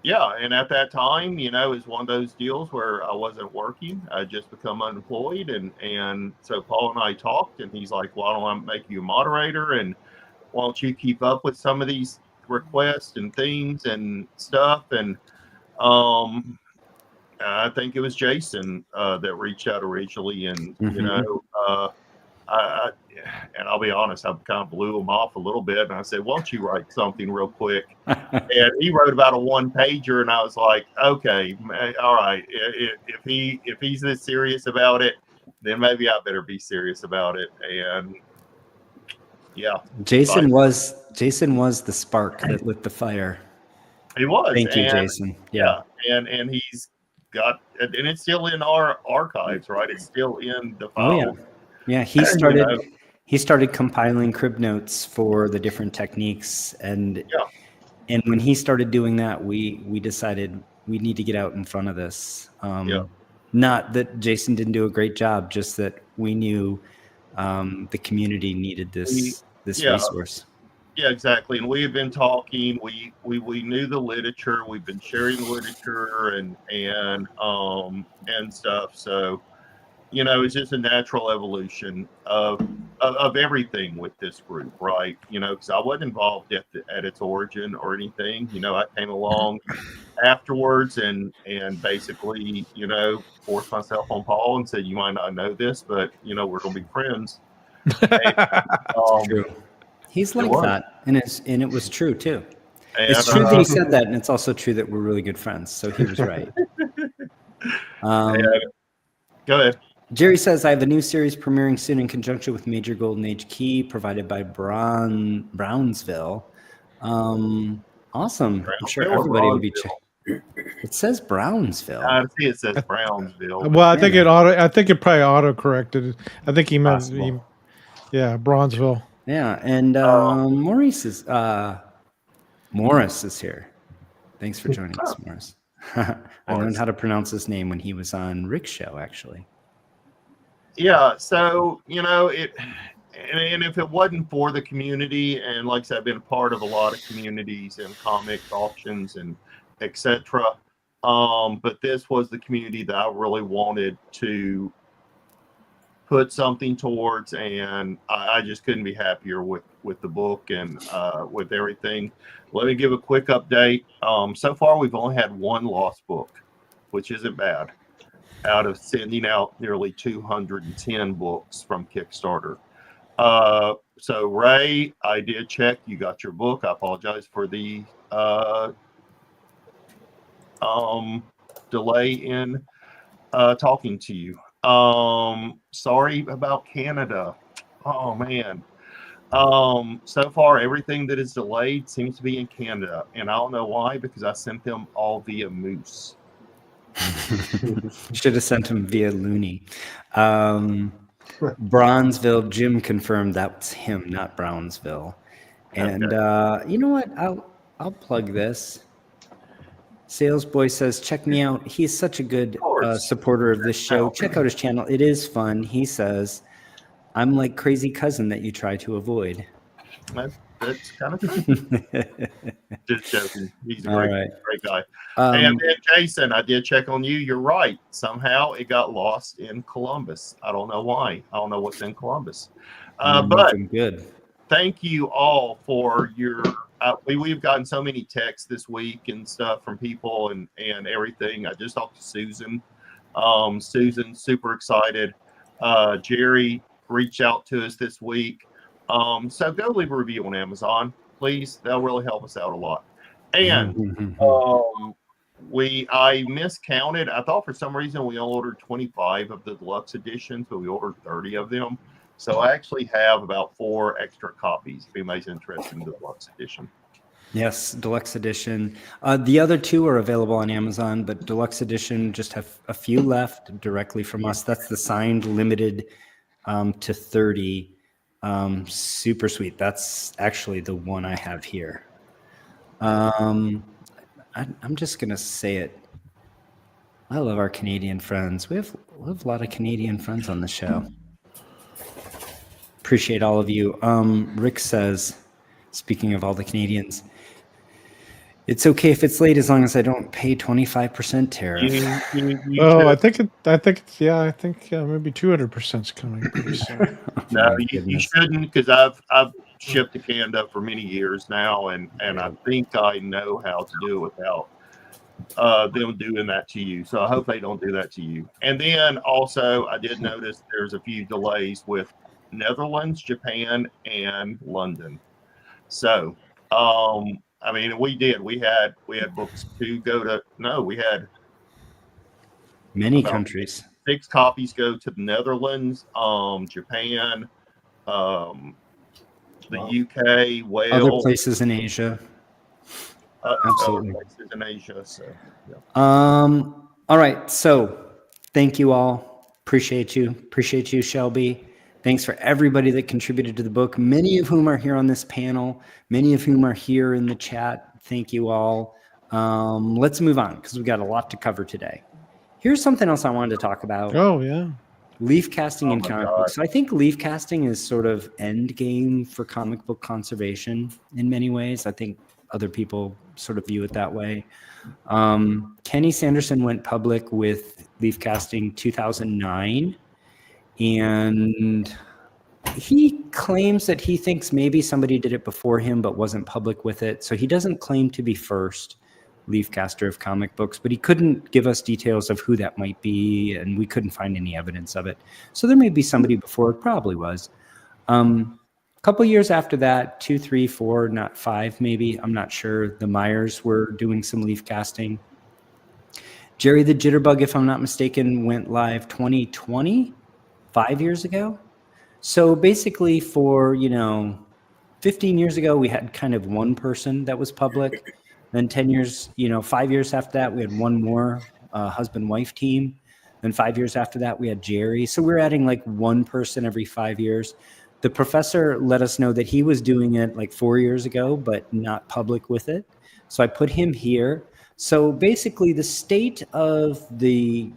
yeah, and at that time, it was one of those deals where I wasn't working. I just become unemployed, and so Paul and I talked, and he's like, "Why don't I make you a moderator, and why don't you keep up with some of these requests and things and stuff?" And I think it was Jason that reached out originally, and and I'll be honest, I kind of blew him off a little bit, and I said, "Why don't you write something real quick?" And he wrote about a one-pager, and I was like, "Okay, all right. If he's this serious about it, then maybe I better be serious about it." And yeah, Jason was the spark that lit the fire. He was. Thank you, Jason. Yeah, and he's got, and it's still in our archives, right? It's still in the Oh yeah, file. yeah. He started compiling crib notes for the different techniques, and when he started doing that, we decided we need to get out in front of this. Not that Jason didn't do a great job, just that we knew the community needed this resource. Yeah, exactly. And we have been talking. We knew the literature. We've been sharing the literature and stuff. So, it's just a natural evolution of everything with this group, right? Because I wasn't involved at its origin or anything. I came along afterwards and basically, forced myself on Paul and said, "You might not know this, but we're gonna be friends." True. He's like that, and it was true too. And, it's true that he said that, and it's also true that we're really good friends. So he was right. Go ahead. Jerry says, I have a new series premiering soon in conjunction with Major Golden Age Key, provided by Brownsville. Awesome. I'm sure everybody will be checking. It says Brownsville. I see it says Brownsville. Well, I think it probably auto corrected. I think he meant Bronzeville. Yeah, and Morris is here. Thanks for joining us, Morris. I learned how to pronounce his name when he was on Rick's show, actually. Yeah, so it, and if it wasn't for the community, and like I said, I've been a part of a lot of communities and comic auctions and etc. But this was the community that I really wanted to put something towards, and I just couldn't be happier with the book and with everything. Let me give a quick update. So far, we've only had one lost book, which isn't bad, out of sending out nearly 210 books from Kickstarter. So Ray, I did check. You got your book. I apologize for the delay in talking to you. Sorry about Canada. Oh man. So far everything that is delayed seems to be in Canada, and I don't know why, because I sent them all via Moose. Should have sent him via Looney. Bronzeville, Jim confirmed that's him, not Brownsville. And you know what? I'll plug this. Sales Boy says, check me out. He's such a good supporter of this show. Check out his channel. It is fun. He says, I'm like crazy cousin that you try to avoid. That's kind of fun. Just joking. He's a great guy. And then Jason, I did check on you. You're right. Somehow it got lost in Columbus. I don't know why. I don't know what's in Columbus. But good. Thank you all for your. We've gotten so many texts this week and stuff from people and everything. I just talked to Susan. Susan's super excited. Jerry reached out to us this week. So go leave a review on Amazon, please. That'll really help us out a lot. And I miscounted. I thought for some reason we only ordered 25 of the deluxe editions, but we ordered 30 of them. So I actually have about 4 extra copies if anybody's interested in the deluxe edition. Yes, deluxe edition. The other 2 are available on Amazon, but deluxe edition just have a few left directly from us. That's the signed limited to 30. Super sweet. That's actually the one I have here. I'm just gonna say it. I love our Canadian friends. We have a lot of Canadian friends on the show. Appreciate all of you. Rick says, speaking of all the Canadians, it's okay if it's late as long as I don't pay 25% tariff. I think maybe 200% is coming pretty soon. No, you shouldn't, because I've shipped to Canada for many years now, and I think I know how to do it without them doing that to you. So I hope they don't do that to you. And then also, I did notice there's a few delays with Netherlands, Japan, and London. So, I mean, we had books to go to. No, we had many countries. 6 copies go to the Netherlands, Japan, the UK, Wales, other places in Asia. Absolutely. Other places in Asia. So, yeah. All right. So thank you all. Appreciate you. Appreciate you, Shelby. Thanks for everybody that contributed to the book, many of whom are here on this panel, many of whom are here in the chat. Thank you all. Let's move on because we've got a lot to cover today. Here's something else I wanted to talk about. Oh, yeah. Leaf casting in comic God. books. So I think leaf casting is sort of end game for comic book conservation in many ways. I think other people sort of view it that way. Kenny Sanderson went public with leaf casting 2009, and he claims that he thinks maybe somebody did it before him but wasn't public with it. So he doesn't claim to be first leaf caster of comic books, but he couldn't give us details of who that might be, and we couldn't find any evidence of it. So there may be somebody before, it probably was. A couple years after that, 2, 3, 4, not 5 maybe, I'm not sure, the Myers were doing some leaf casting. Jerry the Jitterbug, if I'm not mistaken, went live 2020, 5 years ago. So basically for, 15 years ago, we had kind of one person that was public. Then 10 years, 5 years after that, we had one more husband-wife team. Then 5 years after that, we had Jerry. So we're adding like one person every 5 years. The professor let us know that he was doing it like 4 years ago, but not public with it. So I put him here. So basically the state of the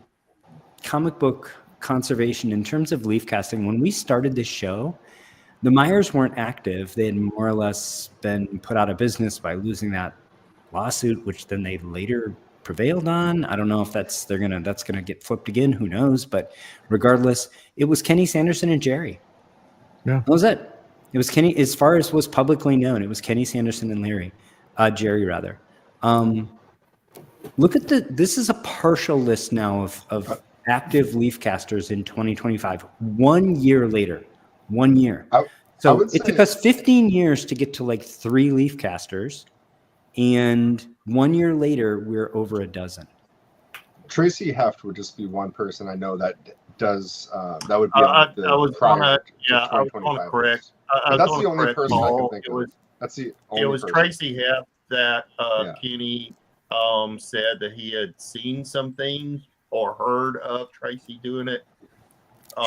comic book conservation in terms of leaf casting, when we started this show, the Myers weren't active. They had more or less been put out of business by losing that lawsuit, which then they later prevailed on. I don't know if that's gonna get flipped again. Who knows? But regardless, it was Kenny Sanderson and Jerry. Yeah, that was it. It was Kenny, as far as was publicly known. It was Kenny Sanderson and Jerry rather. Look at this is a partial list now of active leaf casters in 2025. 1 year later, 1 year. So it took us 15 years to get to like 3 leaf casters. And 1 year later, we're over a dozen. Tracy Heft would just be one person I know that does that would be on the I was prior to I was going to correct. That's the only person I can think of. That's the only It was person. Tracy Heft that Kenny said that he had seen some things or heard of Tracy doing it.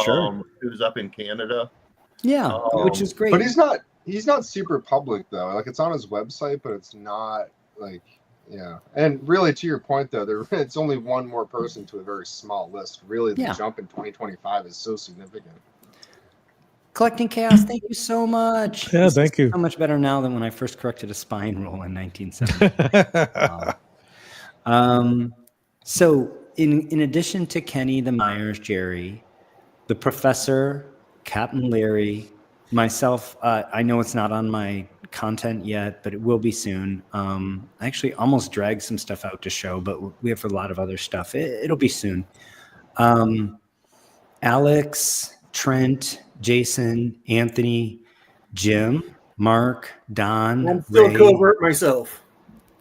Sure. It was up in Canada. Yeah, which is great. But he's not super public though. Like it's on his website, but it's not like And really, to your point though, it's only one more person to a very small list. Really, the jump in 2025 is so significant. Collecting Chaos, thank you so much. Yeah, thank you. So much better now than when I first corrected a spine roll in 1970. So in addition to Kenny, the Myers, Jerry, the professor, Captain Larry, myself, I know it's not on my content yet, but it will be soon. I actually almost dragged some stuff out to show, but we have a lot of other stuff. It'll be soon. Alex, Trent, Jason, Anthony, Jim, Mark, Don. I'm still Ray. covert myself.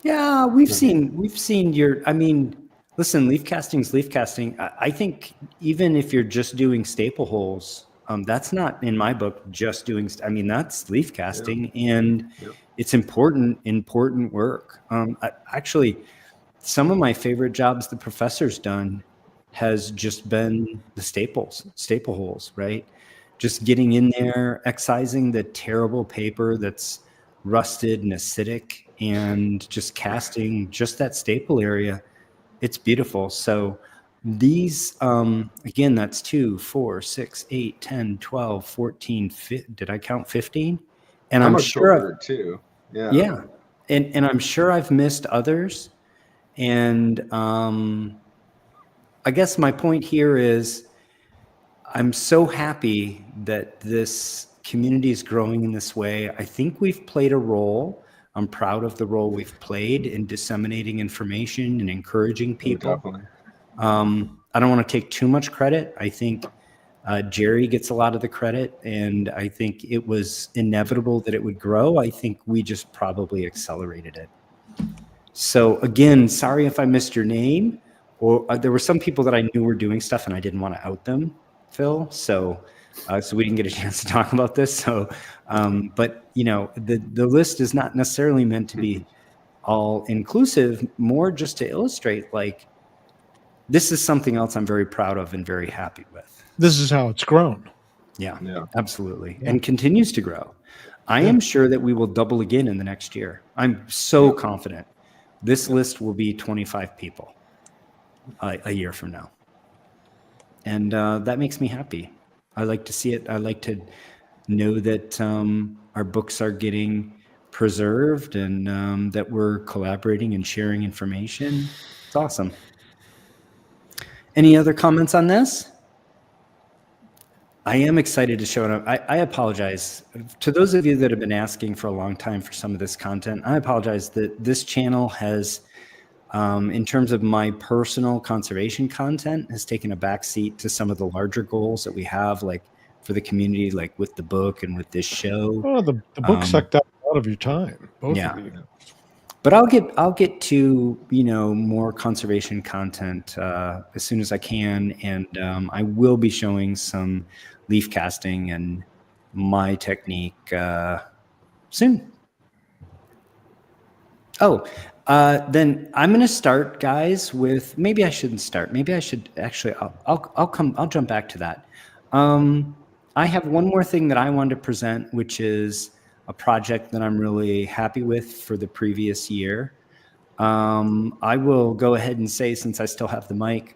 Yeah, we've seen your. I mean, listen, leaf casting's leaf casting. I think even if you're just doing staple holes, that's not in my book. Just doing. I mean, that's leaf casting, and it's important work. Actually, some of my favorite jobs the professor's done has just been the staple holes, right? Just getting in there, excising the terrible paper that's rusted and acidic, and just casting just that staple area. It's beautiful. So these, again, that's 2, 4, 6, 8, 10, 12, 14, did I count 15? And I'm sure too. Yeah. Yeah. And I'm sure I've missed others. And I guess my point here is I'm so happy that this community is growing in this way. I think we've played a role. I'm proud of the role we've played in disseminating information and encouraging people. Definitely. I don't want to take too much credit. I think Jerry gets a lot of the credit, and I think it was inevitable that it would grow. I think we just probably accelerated it. So again, sorry if I missed your name, or there were some people that I knew were doing stuff and I didn't want to out them, Phil. So we didn't get a chance to talk about this. So, but you know, the list is not necessarily meant to be all inclusive, more just to illustrate, like, this is something else I'm very proud of and very happy with. This is how it's grown. Yeah, Yeah. absolutely. Yeah. And continues to grow. I am sure that we will double again in the next year. I'm so confident. This list will be 25 people a year from now. And that makes me happy. I like to see it. I like to know that our books are getting preserved and that we're collaborating and sharing information. It's awesome. Any other comments on this? I am excited to show it up. I apologize to those of you that have been asking for a long time for some of this content. I apologize that this channel has, in terms of my personal conservation content, has taken a backseat to some of the larger goals that we have, like for the community, like with the book and with this show. Oh, the book sucked out a lot of your time, both Yeah. of you. But I'll get to, you know, more conservation content as soon as I can, and I will be showing some leaf casting and my technique soon. Oh, then I'm going to start, guys, with, maybe I shouldn't start. Maybe I should actually. I'll jump back to that. I have one more thing that I wanted to present, which is a project that I'm really happy with for the previous year. I will go ahead and say, since I still have the mic,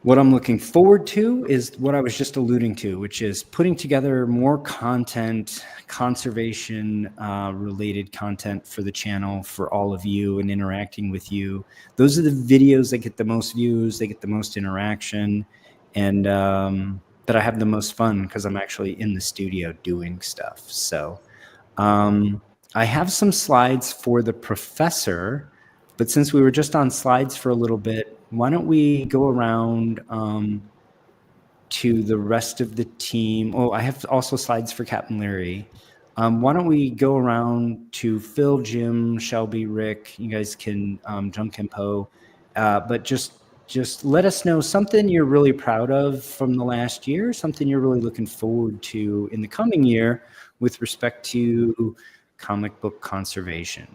what I'm looking forward to is what I was just alluding to, which is putting together more content, conservation related content for the channel, for all of you, and interacting with you. Those are the videos that get the most views, they get the most interaction, and that I have the most fun because I'm actually in the studio doing stuff. So I have some slides for the professor, but since we were just on slides for a little bit, why don't we go around to the rest of the team? Oh, I have also slides for Captain Larry. Why don't we go around to Phil, Jim, Shelby, Rick? You guys can jump in Poe, but just let us know something you're really proud of from the last year, something you're really looking forward to in the coming year with respect to comic book conservation.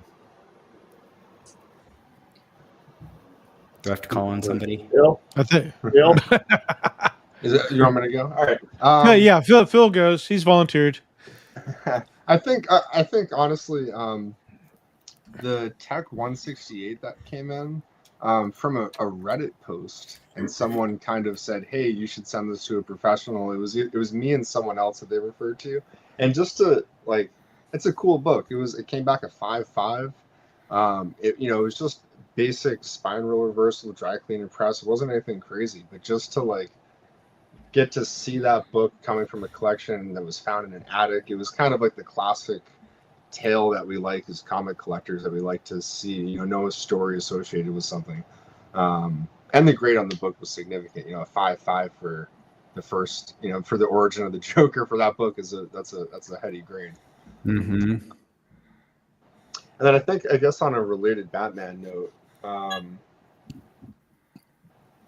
Do I have to call on somebody? Bill, I think. Bill, Is it, you want me to go? All right. Yeah, Phil goes. He's volunteered. I think honestly, the Tech 168 that came in from a Reddit post, and someone kind of said, "Hey, you should send this to a professional." It was me and someone else that they referred to, and just to like, it's a cool book. It came back a 5.5. It was just basic spine roll reversal, dry clean and press. It wasn't anything crazy, but just to like get to see that book coming from a collection that was found in an attic. It was kind of like the classic tale that we like as comic collectors, that we like to see, know a story associated with something. And the grade on the book was significant, a 5.5 for the first, for the origin of the Joker for that book that's a heady grade. Mm-hmm. And then I guess on a related Batman note,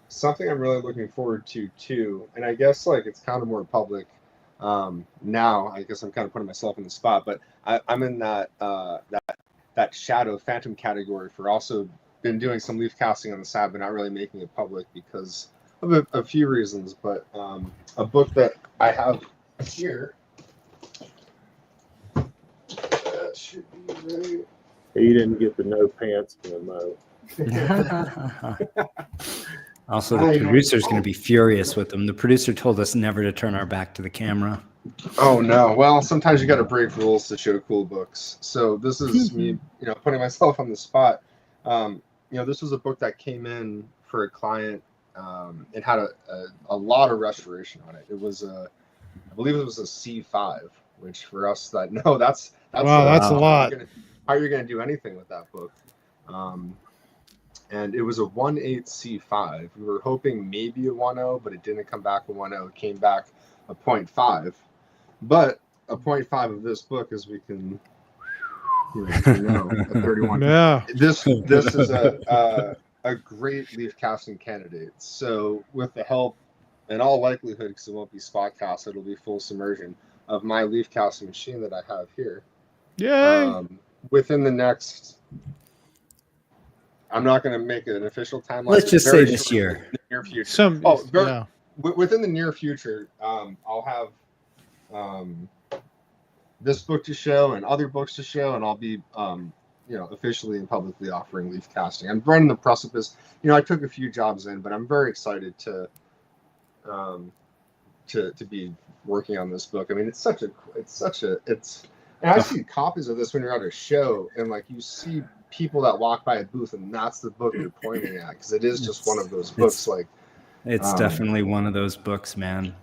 something I'm really looking forward to too, and I guess like it's kind of more public now. I guess I'm kind of putting myself in the spot, but I'm in that shadow phantom category for also been doing some leaf casting on the side, but not really making it public because of a few reasons. But a book that I have here that should be right. he didn't get the no pants memo. Also, the producer's going to be furious with them. The producer told us never to turn our back to the camera. Oh no! Well, sometimes you got to break rules to show cool books. So this is me, putting myself on the spot. This was a book that came in for a client. It had a lot of restoration on it. It was I believe it was a C5, which for us that that's Wow, that's a lot. How you're going to do anything with that book? And it was a 1.8 C5. We were hoping maybe a 1.0, but it didn't come back a 1.0. It came back a 0.5. But a 0.5 of this book, as we can, a 31. Yeah. This is a great leaf casting candidate. So with the help, in all likelihood, because it won't be spot cast, it'll be full submersion of my leaf casting machine that I have here. Yay! Within the next I'm not going to make it an official timeline. Let's but just very say this shortly, year. in the near future. Yeah. Within the near future, I'll have this book to show and other books to show, and I'll be officially and publicly offering leaf casting. I'm right on the precipice. I took a few jobs in, but I'm very excited to be working on this book. I mean, and I see copies of this when you're at a show, and like you see people that walk by a booth, and that's the book they're pointing at, because it is just one of those books. It's definitely one of those books, man.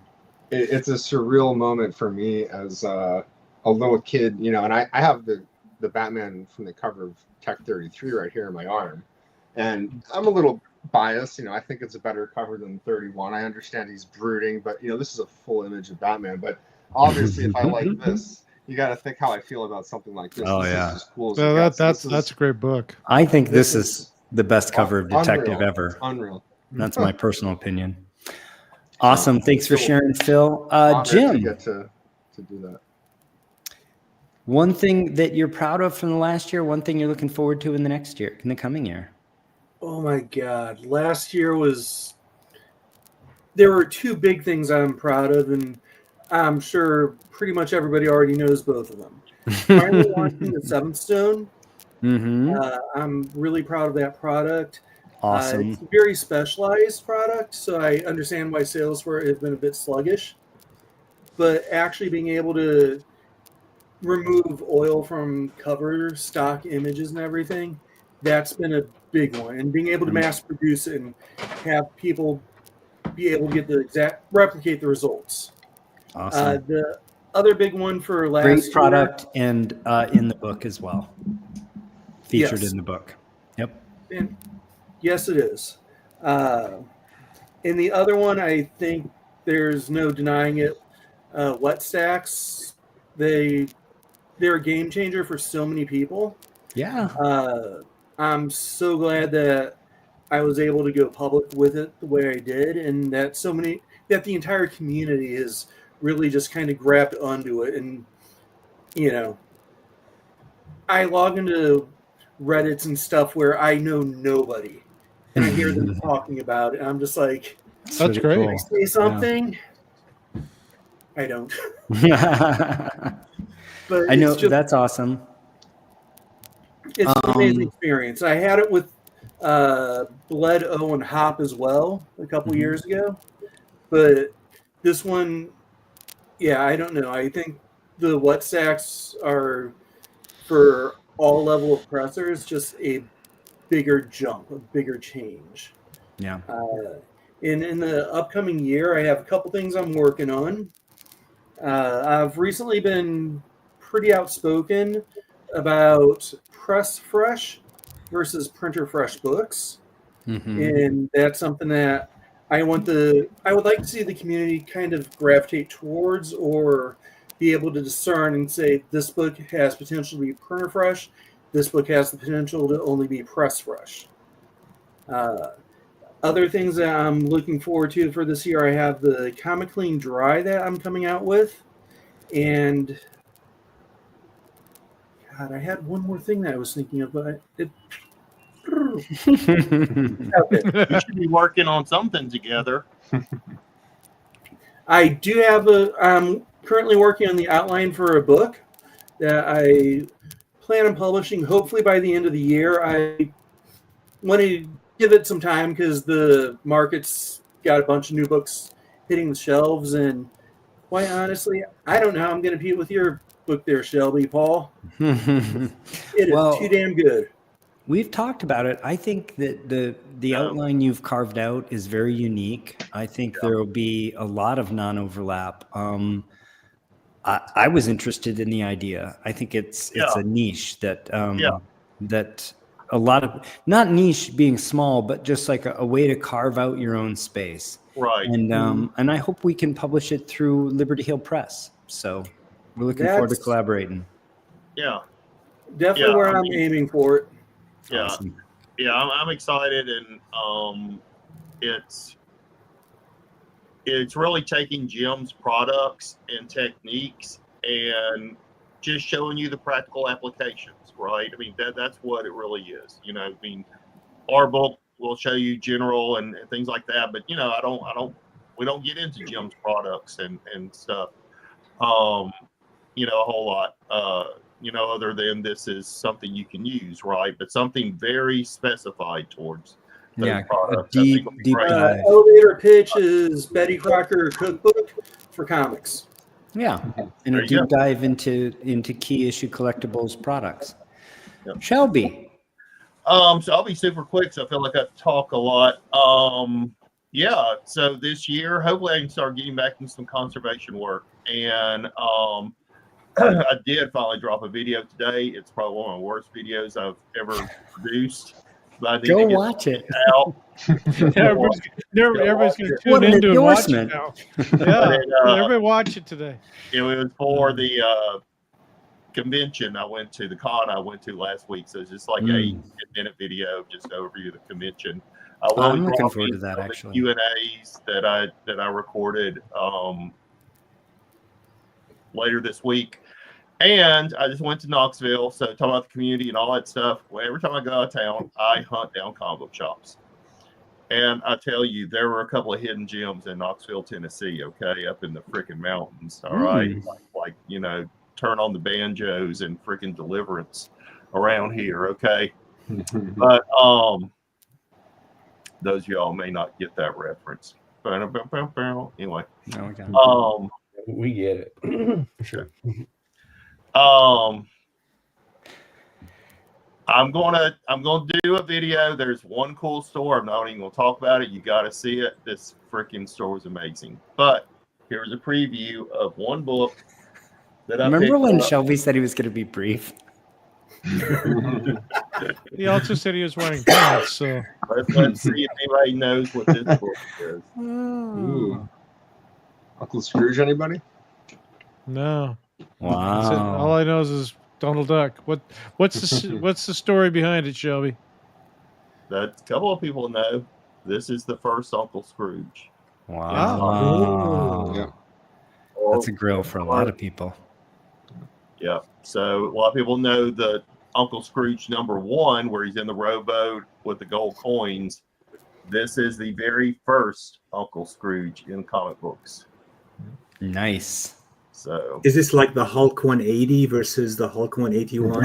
It's a surreal moment for me as a little kid, and I have the Batman from the cover of Tech 33 right here in my arm, and I'm a little biased. I think it's a better cover than 31. I understand he's brooding, but this is a full image of Batman. But obviously, if I like this, you got to think how I feel about something like this. Oh, this yeah. is as cool as So it gets. that's a great book. I think this is the best cover of Detective unreal. ever. It's unreal. That's my personal opinion. Awesome. Thanks for sharing, Phil. Jim, to get to do that. One thing that you're proud of from the last year, one thing you're looking forward to in the coming year. Oh my God. Last year there were two big things I'm proud of, and I'm sure pretty much everybody already knows both of them. Finally launching the Seventh Stone. Mm-hmm. I'm really proud of that product. Awesome. It's a very specialized product, so I understand why sales for it have been a bit sluggish. But actually being able to remove oil from cover stock images and everything, that's been a big one. And being able to mass produce it and have people be able to get replicate the results. Awesome. The other big one for last great product year, and in the book as well. Featured in the book. Yep. And yes, it is. And the other one, I think there's no denying it. Wet stacks, they're a game changer for so many people. Yeah. I'm so glad that I was able to go public with it the way I did, and that the entire community is really just kind of grabbed onto it. And I log into Reddits and stuff where I know nobody, and I hear them talking about it, and I'm just like, that's really great. Can I say something? Yeah. I don't. But I know that's awesome. It's an amazing experience. I had it with Bled, O, and Hop as well a couple years ago, but this one, I don't know. I think the wet stacks are, for all level of pressers, just a bigger jump, a bigger change. Yeah. In the upcoming year, I have a couple things I'm working on. I've recently been pretty outspoken about press fresh versus printer fresh books. And that's something that I would like to see the community kind of gravitate towards, or be able to discern and say, this book has potential to be printer fresh, this book has the potential to only be press fresh. Other things that I'm looking forward to for this year, I have the Comic Clean Dry that I'm coming out with. And God, I had one more thing that I was thinking of, but okay. We should be working on something together. I do have I'm currently working on the outline for a book that I plan on publishing hopefully by the end of the year. I want to give it some time because the market's got a bunch of new books hitting the shelves, and quite honestly, I don't know how I'm going to compete with your book there, Shelby, Paul. It is too damn good. We've talked about it. I think that the outline you've carved out is very unique. I think there will be a lot of non-overlap. I was interested in the idea. I think it's a niche that that a lot of, not niche being small, but just like a way to carve out your own space. Right. And I hope we can publish it through Liberty Hill Press. So we're looking forward to collaborating. Yeah. Definitely where I'm aiming for it. Yeah. Awesome. Yeah, I'm excited, and it's really taking Jim's products and techniques and just showing you the practical applications, right? I mean, that's what it really is. I mean, our book will show you general and things like that. But we don't get into Jim's products and stuff. A whole lot. Other than this is something you can use, right? But something very specified towards those products. A deep dive. Elevator pitch is Betty Crocker cookbook for comics. Yeah, and a deep dive into key issue collectibles products. Yep. Shelby. So I'll be super quick. So I feel like I talk a lot. So this year, hopefully I can start getting back into some conservation work. And I did finally drop a video today. It's probably one of the worst videos I've ever produced. But I need Go to get watch it. Out. Everybody's going to tune into and watch it now. Yeah, everybody watch it today. It was for the convention I went to, the con I went to last week. So it's just like a 10-minute video, just overview of the convention. I'm looking forward to that, actually. Q&As that I recorded later this week. And I just went to Knoxville, so talking about the community and all that stuff. Well, every time I go out of town, I hunt down comic book shops. And I tell you, there were a couple of hidden gems in Knoxville, Tennessee, okay, up in the freaking mountains, all right? Like, turn on the banjos and freaking Deliverance around here, okay? But those of y'all may not get that reference. Anyway. No, we get it. For sure. I'm gonna do a video. There's one cool store. I'm not even gonna talk about it. You gotta see it. This freaking store is amazing. But here's a preview of one book that I remember when Shelby said he was gonna be brief. He also said he was wearing pants. So let's see if anybody knows what this book is. Ooh. Uncle Scrooge, anybody? No. Wow. All I know is Donald Duck. What's the story behind it, Shelby? That a couple of people know. This is the first Uncle Scrooge. Wow. Yeah. That's a grill for a lot of people. Yeah. So a lot of people know the Uncle Scrooge #1, where he's in the rowboat with the gold coins. This is the very first Uncle Scrooge in comic books. Nice. So is this like the Hulk 180 versus the Hulk 181?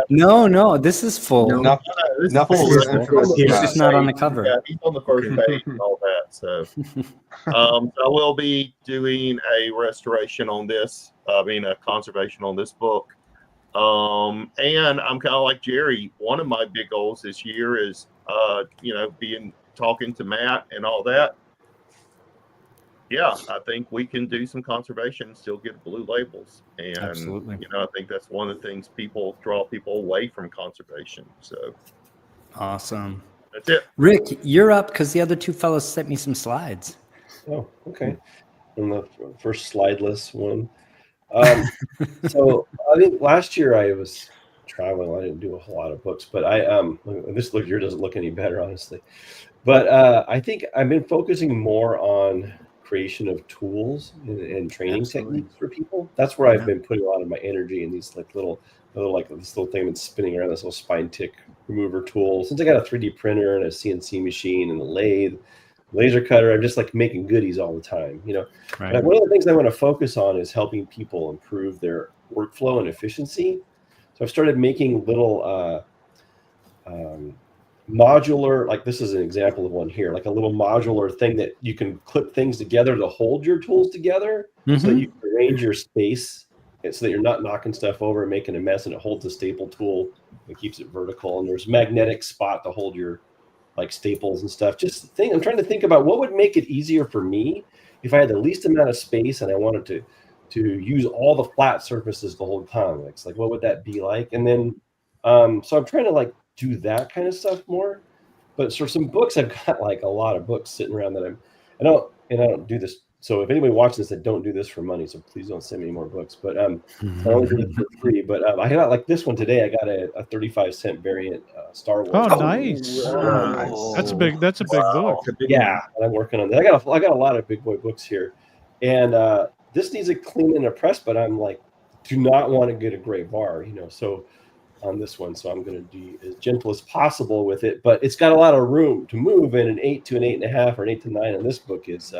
No, this is full. No, this nothing is is infamous. It's just not on the cover. Yeah, he's on the first page and all that. So, I will be doing a restoration on this. A conservation on this book. And I'm kind of like Jerry. One of my big goals this year is, talking to Matt and all that. Yeah, I think we can do some conservation and still get blue labels. And, absolutely. I think that's one of the things draw people away from conservation. So awesome. That's it. Rick, you're up because the other two fellows sent me some slides. Oh, okay. And the first slideless one. So I think last year I was traveling. I didn't do a whole lot of books, but this year doesn't look any better, honestly. But I think I've been focusing more on creation of tools and training techniques for people. That's where I've been putting a lot of my energy in these this little thing that's spinning around, this little spine tick remover tool. Since I got a 3D printer and a CNC machine and a lathe, laser cutter, I'm just making goodies all the time, Right. But one of the things I want to focus on is helping people improve their workflow and efficiency. So I've started making little modular, this is an example of one here, a little modular thing that you can clip things together to hold your tools together, so that you can arrange your space so that you're not knocking stuff over and making a mess, and it holds a staple tool and keeps it vertical. And there's a magnetic spot to hold your staples and stuff. I'm trying to think about what would make it easier for me if I had the least amount of space and I wanted to use all the flat surfaces the whole time. What would that be like? And then so I'm trying to do that kind of stuff more. But for some books, I've got a lot of books sitting around that I don't do this. So if anybody watches this, I don't do this for money. So please don't send me any more books. But I only do it for free. But I got this one today. I got a 35-cent variant Star Wars. Oh, nice! Nice. That's a big book. Yeah, and I'm working on that. I got a lot of big boy books here, and this needs a clean and a press. But I'm do not want to get a gray bar, So on this one, so I'm going to be as gentle as possible with it. But it's got a lot of room to move, and an 8 to an 8.5 or an 8 to 9 on this book is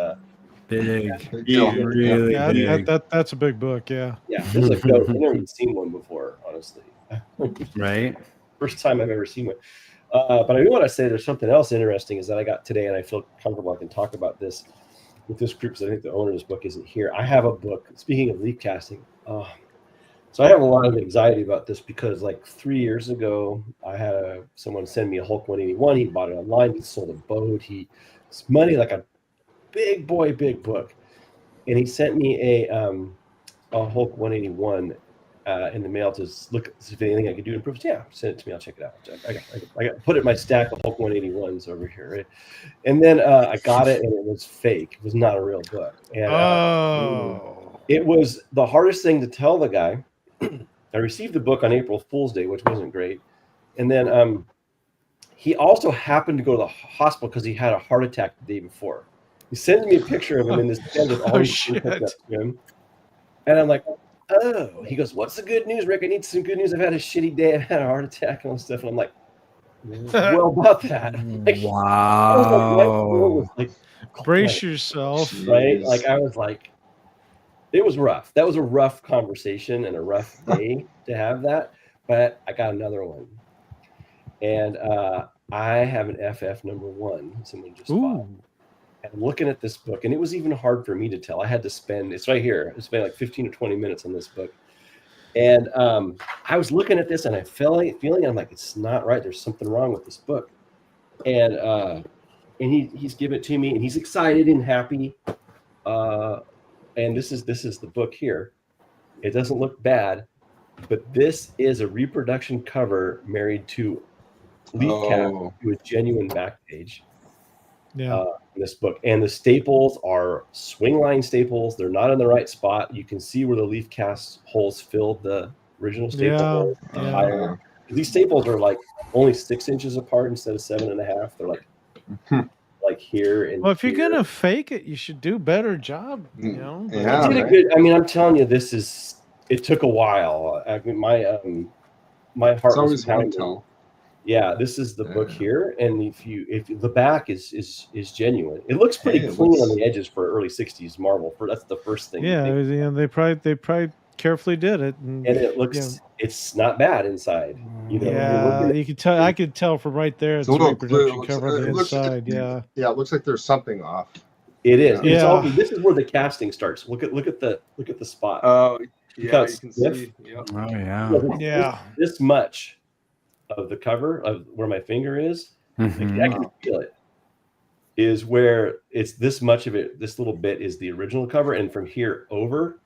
big, Big deal. really Yeah, big. that's a big book. Yeah. yeah. There's a goat. I've never even seen one before, honestly. Right? First time I've ever seen one. But I do want to say there's something else interesting is that I got today, and I feel comfortable I can talk about this with this group because I think the owner of this book isn't here. I have a book. Speaking of leaf casting, so I have a lot of anxiety about this because like 3 years ago, I had someone send me a Hulk 181. He bought it online. He sold a boat. It's money like a big book, and he sent me a Hulk 181 in the mail to look see if anything I could do to improve it. Yeah, send it to me. I'll check it out. I got put it in my stack of Hulk 181s over here, right? And then I got it, and it was fake. It was not a real book. And it was the hardest thing to tell the guy. I received the book on April Fool's Day, which wasn't great. And then he also happened to go to the hospital because he had a heart attack the day before. He sends me a picture of him in this bed with all these things up to him. And I'm like, oh. He goes, what's the good news, Rick? I need some good news. I've had a shitty day. I've had a heart attack and all this stuff. And I'm like, well, about that. Like, Wow. Brace yourself. Right? Like, I was like, it was rough. That was a rough conversation and a rough day to have that. But I got another one. And I have an FF #1. Someone just bought. And I'm looking at this book, and it was even hard for me to tell. I had to spend, it's right here. I spent like 15 or 20 minutes on this book. And I was looking at this, and I feeling, I'm like, it's not right. There's something wrong with this book. And he's given it to me, and he's excited and happy. And this is the book here. It doesn't look bad, but this is a reproduction cover married to leaf cap to a genuine back page. Yeah. In this book, and the staples are swing line staples. They're not in the right spot. You can see where the leaf cast holes filled the original staple. Yeah. These staples are like only 6 inches apart instead of 7.5. They're like here and well, if you're gonna fake it, you should do a better job. You know. Yeah, I did a good. I mean, I'm telling you, it took a while. I mean, my heart It's always was hard pounding. to tell. Yeah, this is the book here, and if the back is genuine, it looks pretty clean on the edges for early '60s marble. That's the first thing. Yeah, they probably carefully did it, and it looks it's not bad inside. You know, yeah, you can tell. I could tell from right there. It's a reproduction cover on the inside. Yeah, yeah, it looks like there's something off. It is. Yeah. It's all, this is where the casting starts. Look at the spot. Oh, yeah, you can see. Yep. Oh yeah. yeah. This much of the cover of where my finger is, I can feel it. Is where it's this much of it. This little bit is the original cover, and from here over,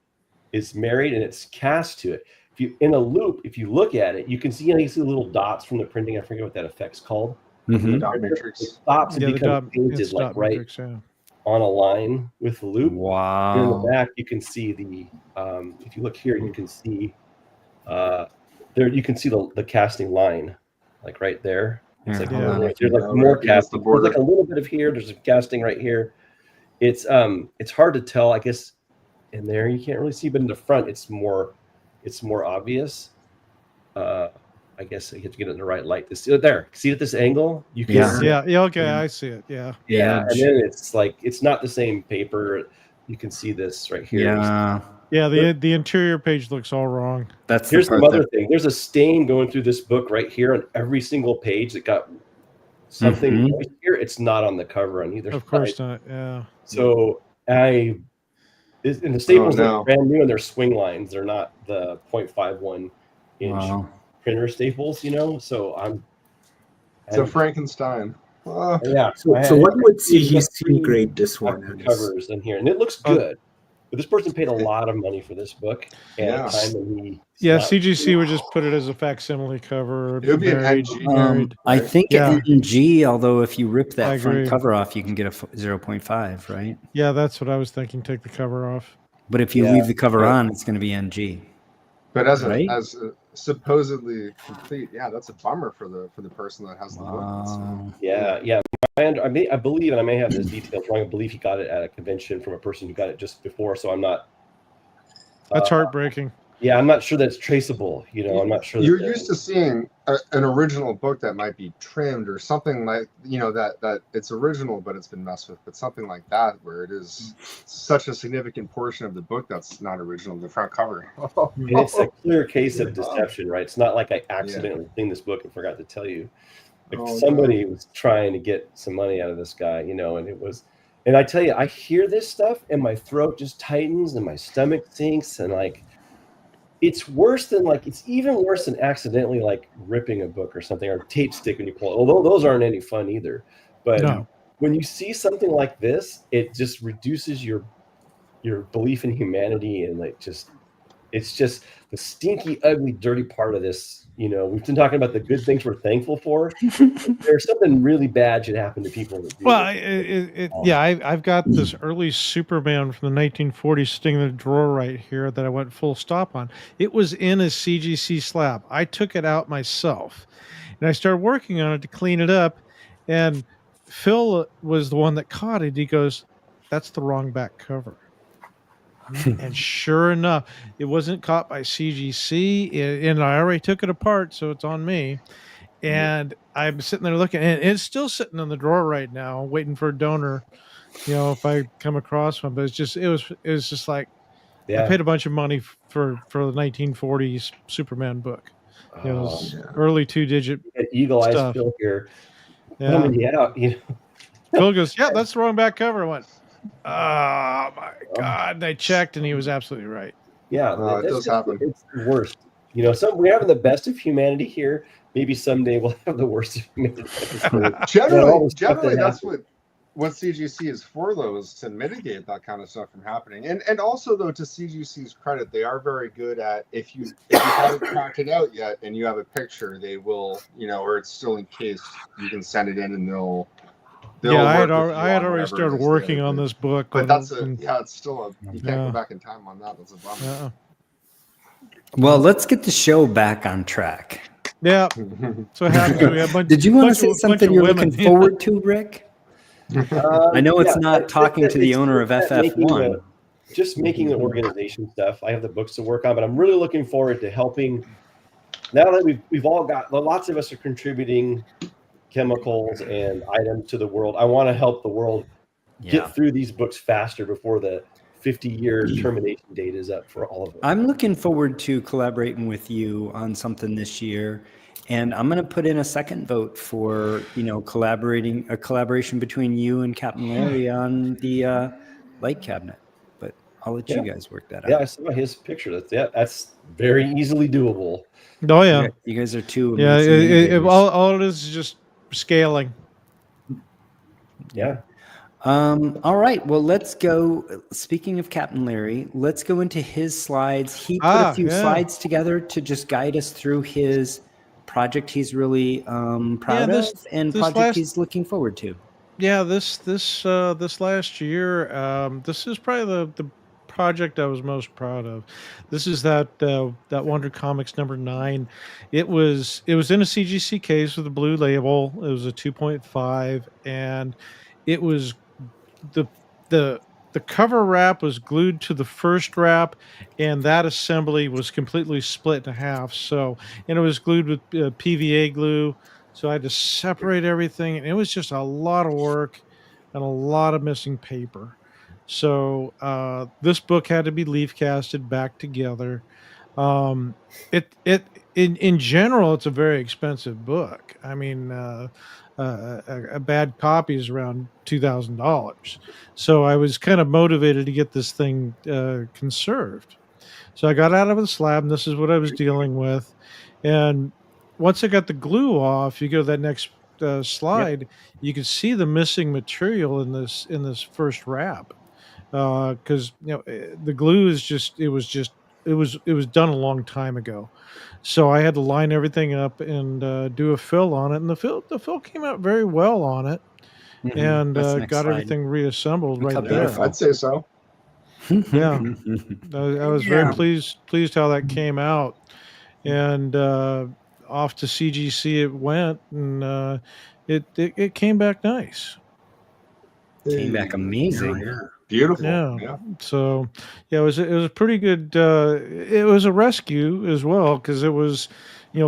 it's married and it's cast to it. If you in a loop, if you look at it, you can see the little dots from the printing. I forget what that effect's called. The dot matrix. It stops and becomes painted like right matrix, yeah. on a line with the loop. Wow. Here in the back, you can see the. If you look here, you can see. There, you can see the casting line, like right there. It's like there's like more casting. There's like a little bit of here. There's a casting right here. It's hard to tell, I guess. In there, you can't really see, but in the front, it's more obvious. I guess you have to get it in the right light. There, see at this angle, you can. See yeah. Okay, I see it. Yeah. And then it's like it's not the same paper. You can see this right here. Yeah, the interior page looks all wrong. Here's some other thing. There's a stain going through this book right here on every single page that got something here. It's not on the cover on either side. Of course not. Yeah. So and the staples look brand new, and they're swing lines. They're not the 0.51 inch printer staples. You know, so it's a Frankenstein. Yeah. So what would CGC grade this one? Covers in here, and it looks good. But this person paid a lot of money for this book. And CGC would just put it as a facsimile cover. It would be an NG. I think NG, although if you rip that front cover off, you can get a 0.5, right? Yeah, that's what I was thinking. Take the cover off. But if you leave the cover on, it's going to be NG. But as a supposedly complete, that's a bummer for the person that has the book. Yeah. I believe, and I may have this details wrong, I believe he got it at a convention from a person who got it just before, so I'm not... That's heartbreaking. Yeah, I'm not sure that's traceable. I'm not sure. You're used to seeing an original book that might be trimmed or something like, that it's original, but it's been messed with. But something like that, where it is such a significant portion of the book that's not original, the front cover. And it's a clear case of deception, right? It's not like I accidentally cleaned this book and forgot to tell you. Like somebody was trying to get some money out of this guy, and it was. And I tell you, I hear this stuff and my throat just tightens and my stomach sinks, and like it's even worse than accidentally like ripping a book or something, or tape stick when you pull it. Although those aren't any fun either. But when you see something like this, it just reduces your belief in humanity, and it's just the stinky, ugly, dirty part of this. We've been talking about the good things we're thankful for. There's something really bad should happen to people. I've got this early Superman from the 1940s sitting in the drawer right here that I went full stop on. It was in a CGC slab. I took it out myself, and I started working on it to clean it up. And Phil was the one that caught it. He goes, "That's the wrong back cover." And sure enough, it wasn't caught by CGC, and I already took it apart, so it's on me. And I'm sitting there looking, and it's still sitting in the drawer right now, waiting for a donor. If I come across one, but it was just like I paid a bunch of money for the 1940s Superman book. It was early 2-digit eagle eyes stuff. Phil here. Yeah. Phil goes, "Yeah, that's the wrong back cover." I went, "Oh my God!" And I checked, and he was absolutely right. Yeah, it does happen. It's the worst. We're having the best of humanity here. Maybe someday we'll have the worst of humanity. Generally, that's what CGC is for, though, is to mitigate that kind of stuff from happening. And also, though, to CGC's credit, they are very good at if you haven't cracked it out yet and you have a picture, they will, or it's still encased, you can send it in and they'll I had already started working on this book. But it's still you can't go back in time on that. That's a bummer. Yeah. Well, let's get the show back on track. Yeah. So happy. Did you want to say something you're looking forward to, Rick? I know it's not talking to the owner of FF1. Just making the organization stuff. I have the books to work on, but I'm really looking forward to helping. Now that we've all got, lots of us are contributing chemicals and items to the world. I want to help the world get through these books faster before the 50-year termination date is up for all of them. I'm looking forward to collaborating with you on something this year, and I'm going to put in a second vote for collaboration between you and Captain Larry on the light cabinet. But I'll let you guys work that out. Yeah, I saw his picture. That's very easily doable. Oh yeah, you guys are two. All it is just scaling. Yeah. All right. Well, let's go. Speaking of Captain Larry, let's go into his slides. He put a few slides together to just guide us through his project he's really proud of and project he's looking forward to. Yeah, this last year, this is probably the project I was most proud of. This is that Wonder Comics number 9. It was in a CGC case with a blue label. It was a 2.5, and it was the cover wrap was glued to the first wrap, and that assembly was completely split in half. So, and it was glued with PVA glue. So I had to separate everything, and it was just a lot of work and a lot of missing paper. So this book had to be leaf casted back together. In general, it's a very expensive book. I mean, a bad copy is around $2,000. So I was kind of motivated to get this thing conserved. So I got out of the slab, and this is what I was dealing with. And once I got the glue off, you go to that next slide, you can see the missing material in this first wrap. Because the glue is it was done a long time ago, so I had to line everything up and do a fill on it, and the fill came out very well on it, and got everything reassembled right there. I'd say so. Yeah, I was very pleased how that came out, and off to CGC it went, and it came back nice. Came back amazing. Yeah. Beautiful. Yeah. Yeah. So, yeah, it was a pretty good. It was a rescue as well because it was,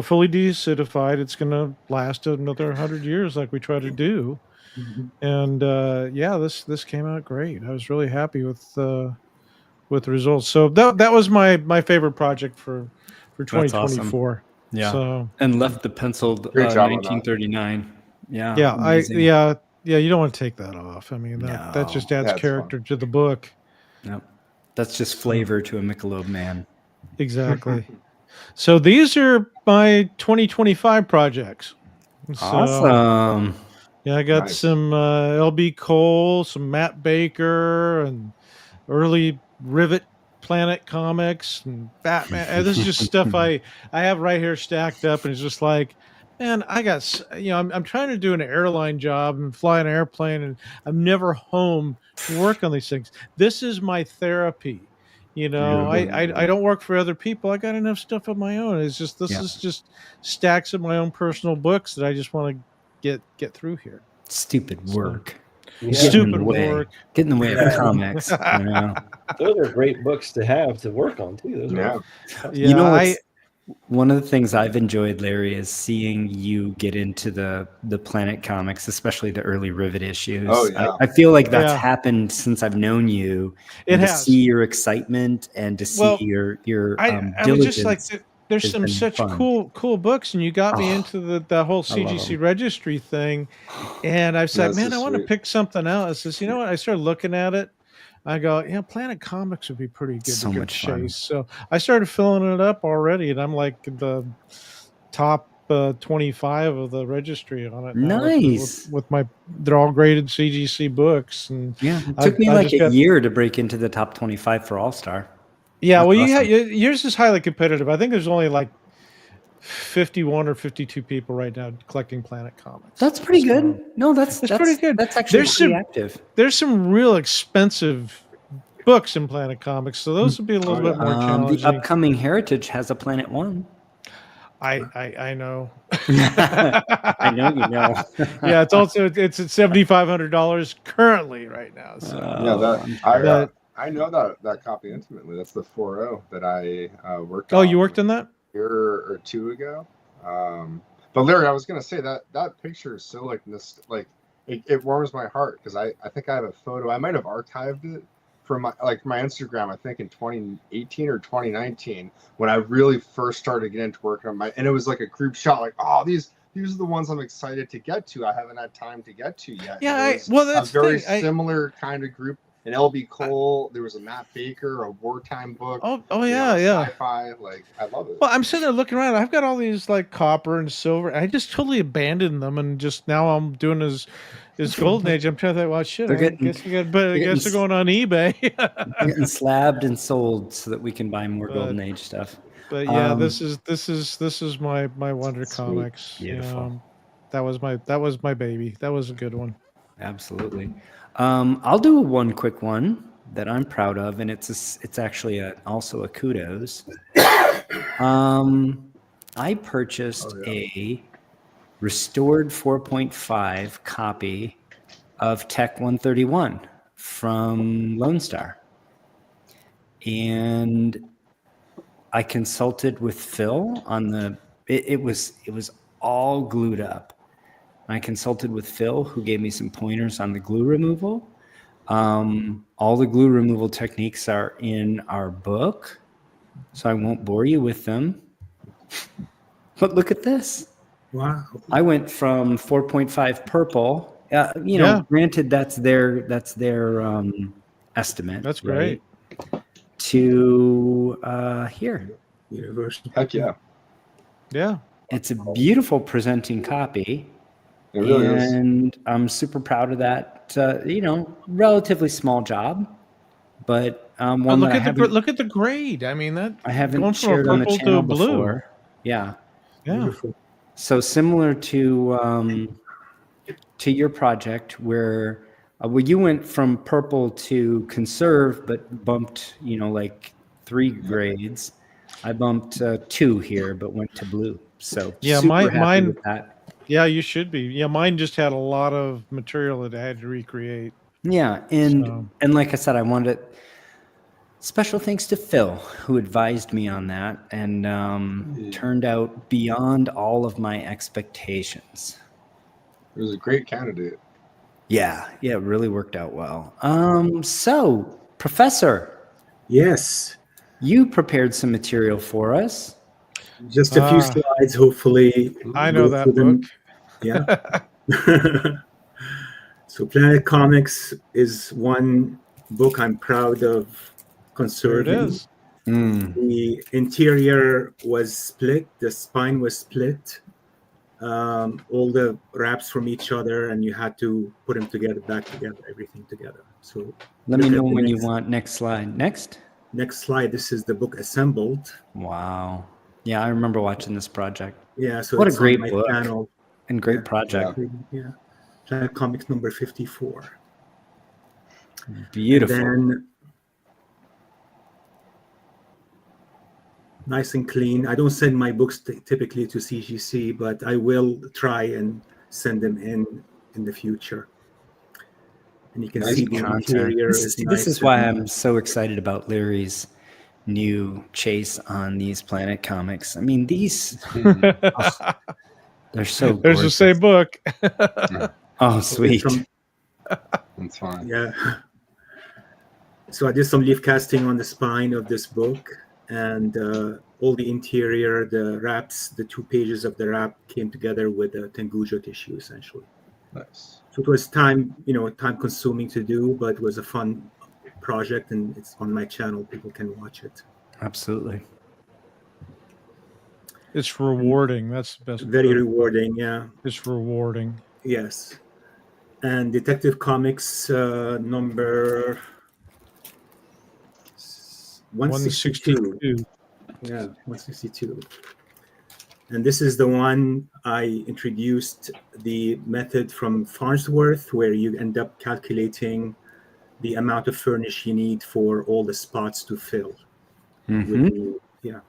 fully deacidified. It's going to last another 100 years, like we try to do. Mhm. And yeah, this came out great. I was really happy with the results. So that was my favorite project for That's awesome. 2024. Yeah. So And left the penciled Great job on that. 1939. Yeah. yeah, amazing. yeah, you don't want to take that off. I mean, that No. just adds That's character to the book. Yep. That's just flavor to a Michelob man. Exactly. So these are my 2025 projects. So, Awesome. yeah, I got Nice. some LB Cole, some Matt Baker, and early Rivet Planet comics and Batman. And this is just stuff I have right here stacked up, and it's just like, man, I got I'm trying to do an airline job and fly an airplane, and I'm never home to work on these things. This is my therapy. I don't work for other people. I got enough stuff of my own. It's just Yeah. is just stacks of my own personal books that I just want to get through here. Stupid work. Yeah. Get in Stupid the way. work. Get in the way of comics. Those are great books to have to work on too. Those Yeah. are, You know, one of the things I've enjoyed, Larry, is seeing you get into the Planet comics, especially the early Rivet issues. Oh, yeah. I feel like that's Yeah. happened since I've known you. It and to has. see your excitement and to see Well, your I was just like, diligence. there's has some been such fun. cool books, and you got me Oh, into the whole I love CGC 'em. registry thing, and I was like, That's man, so I want to sweet. pick something out. I says, you know what? I started looking at it. I go, Planet Comics would be pretty good So to give much a fun. chase. So I started filling it up already, and I'm like the top 25 of the registry on it now. Nice. They're all graded CGC books, and Yeah, it I- took me I like just a got- year to break into the top 25 for All Star. yeah. That's Well, awesome. yours is highly competitive. I think there's only like 51 or 52 people right now collecting Planet Comics. That's pretty So, good. No, that's pretty good. That's actually There's pretty some- active. There's some real expensive books in Planet Comics, so those would be a little bit more The challenging. upcoming Heritage has a Planet One. I know. I know you know. Yeah, it's at $7,500 currently right now. So I know that copy intimately. That's the 4.0 that I worked oh, on. you worked on that? A year or two ago. But Larry, I was gonna say that picture is so it warms my heart because I think I have a photo. I might have archived it from my Instagram. I think in 2018 or 2019 when I really first started getting into work on and it was like a group shot. Like, oh, these are the ones I'm excited to get to. I haven't had time to get to yet. Yeah, that's the very thing. similar kind of group. An LB Cole, there was a Matt Baker, a wartime book. Oh yeah, yeah. Sci-fi, I love it. Well, I'm sitting there looking around. I've got all these like copper and silver. I just totally abandoned them, and just now I'm doing his golden age. I'm trying to think, well, shit. I guess they're going on eBay. They're getting slabbed and sold so that we can buy more Golden Age stuff. But yeah, this is my Wonder Comics. Beautiful. That was my baby. That was a good one. Absolutely. I'll do one quick one that I'm proud of, and it's actually also a kudos. I purchased a restored 4.5 copy of Tech 131 from Lone Star, and I consulted with Phil on it was all glued up. I consulted with Phil, who gave me some pointers on the glue removal. All the glue removal techniques are in our book, so I won't bore you with them. But look at this. Wow. I went from 4.5 purple. Granted, that's their estimate. That's great. Right? To here. Universal. Heck yeah. Yeah. It's a beautiful presenting copy. It really is. And I'm super proud of that. Relatively small job, but one look that at the grade. I mean, that I haven't going from a shared on the purple to channel a blue. before. Yeah. Beautiful. So similar to your project, where you went from purple to conserve, but bumped 3 grades. I bumped 2 here, but went to blue. So yeah, super happy mine. with that. Yeah, you should be. Yeah, mine just had a lot of material that I had to recreate. Yeah, and like I said, I wanted special thanks to Phil, who advised me on that, and turned out beyond all of my expectations. It was a great candidate. Yeah, it really worked out well. So, Professor, Yes, you prepared some material for us. just a few slides, hopefully. I know that book. Yeah. So Planet Comics is one book I'm proud of conserving. There it is. The interior was split, the spine was split, all the wraps from each other, and you had to put them together, back together, everything together. So let me know when you want. Next slide. Next slide. This is the book assembled. Wow. Yeah, I remember watching this project. Yeah, so what a it's great on my book channel. and great project. Yeah. Planet Comics number 54. Beautiful. And then, nice and clean. I don't send my books typically to CGC, but I will try and send them in the future. And you can see the interior is nice. This is why I'm so excited about Larry's new chase on these Planet Comics. I mean, these they're so gorgeous. There's the same book. Oh, sweet. That's fine. Yeah. So I did some leaf casting on the spine of this book, and all the interior, the wraps, the 2 pages of the wrap came together with a Tengujo tissue, essentially. Nice. So it was time consuming to do, but it was a fun project, and it's on my channel. People can watch it. Absolutely. It's rewarding. That's the best. Very rewarding, yeah. It's rewarding. Yes. And Detective Comics number 162. Yeah, 162. And this is the one I introduced the method from Farnsworth, where you end up calculating the amount of furnish you need for all the spots to fill. Yeah.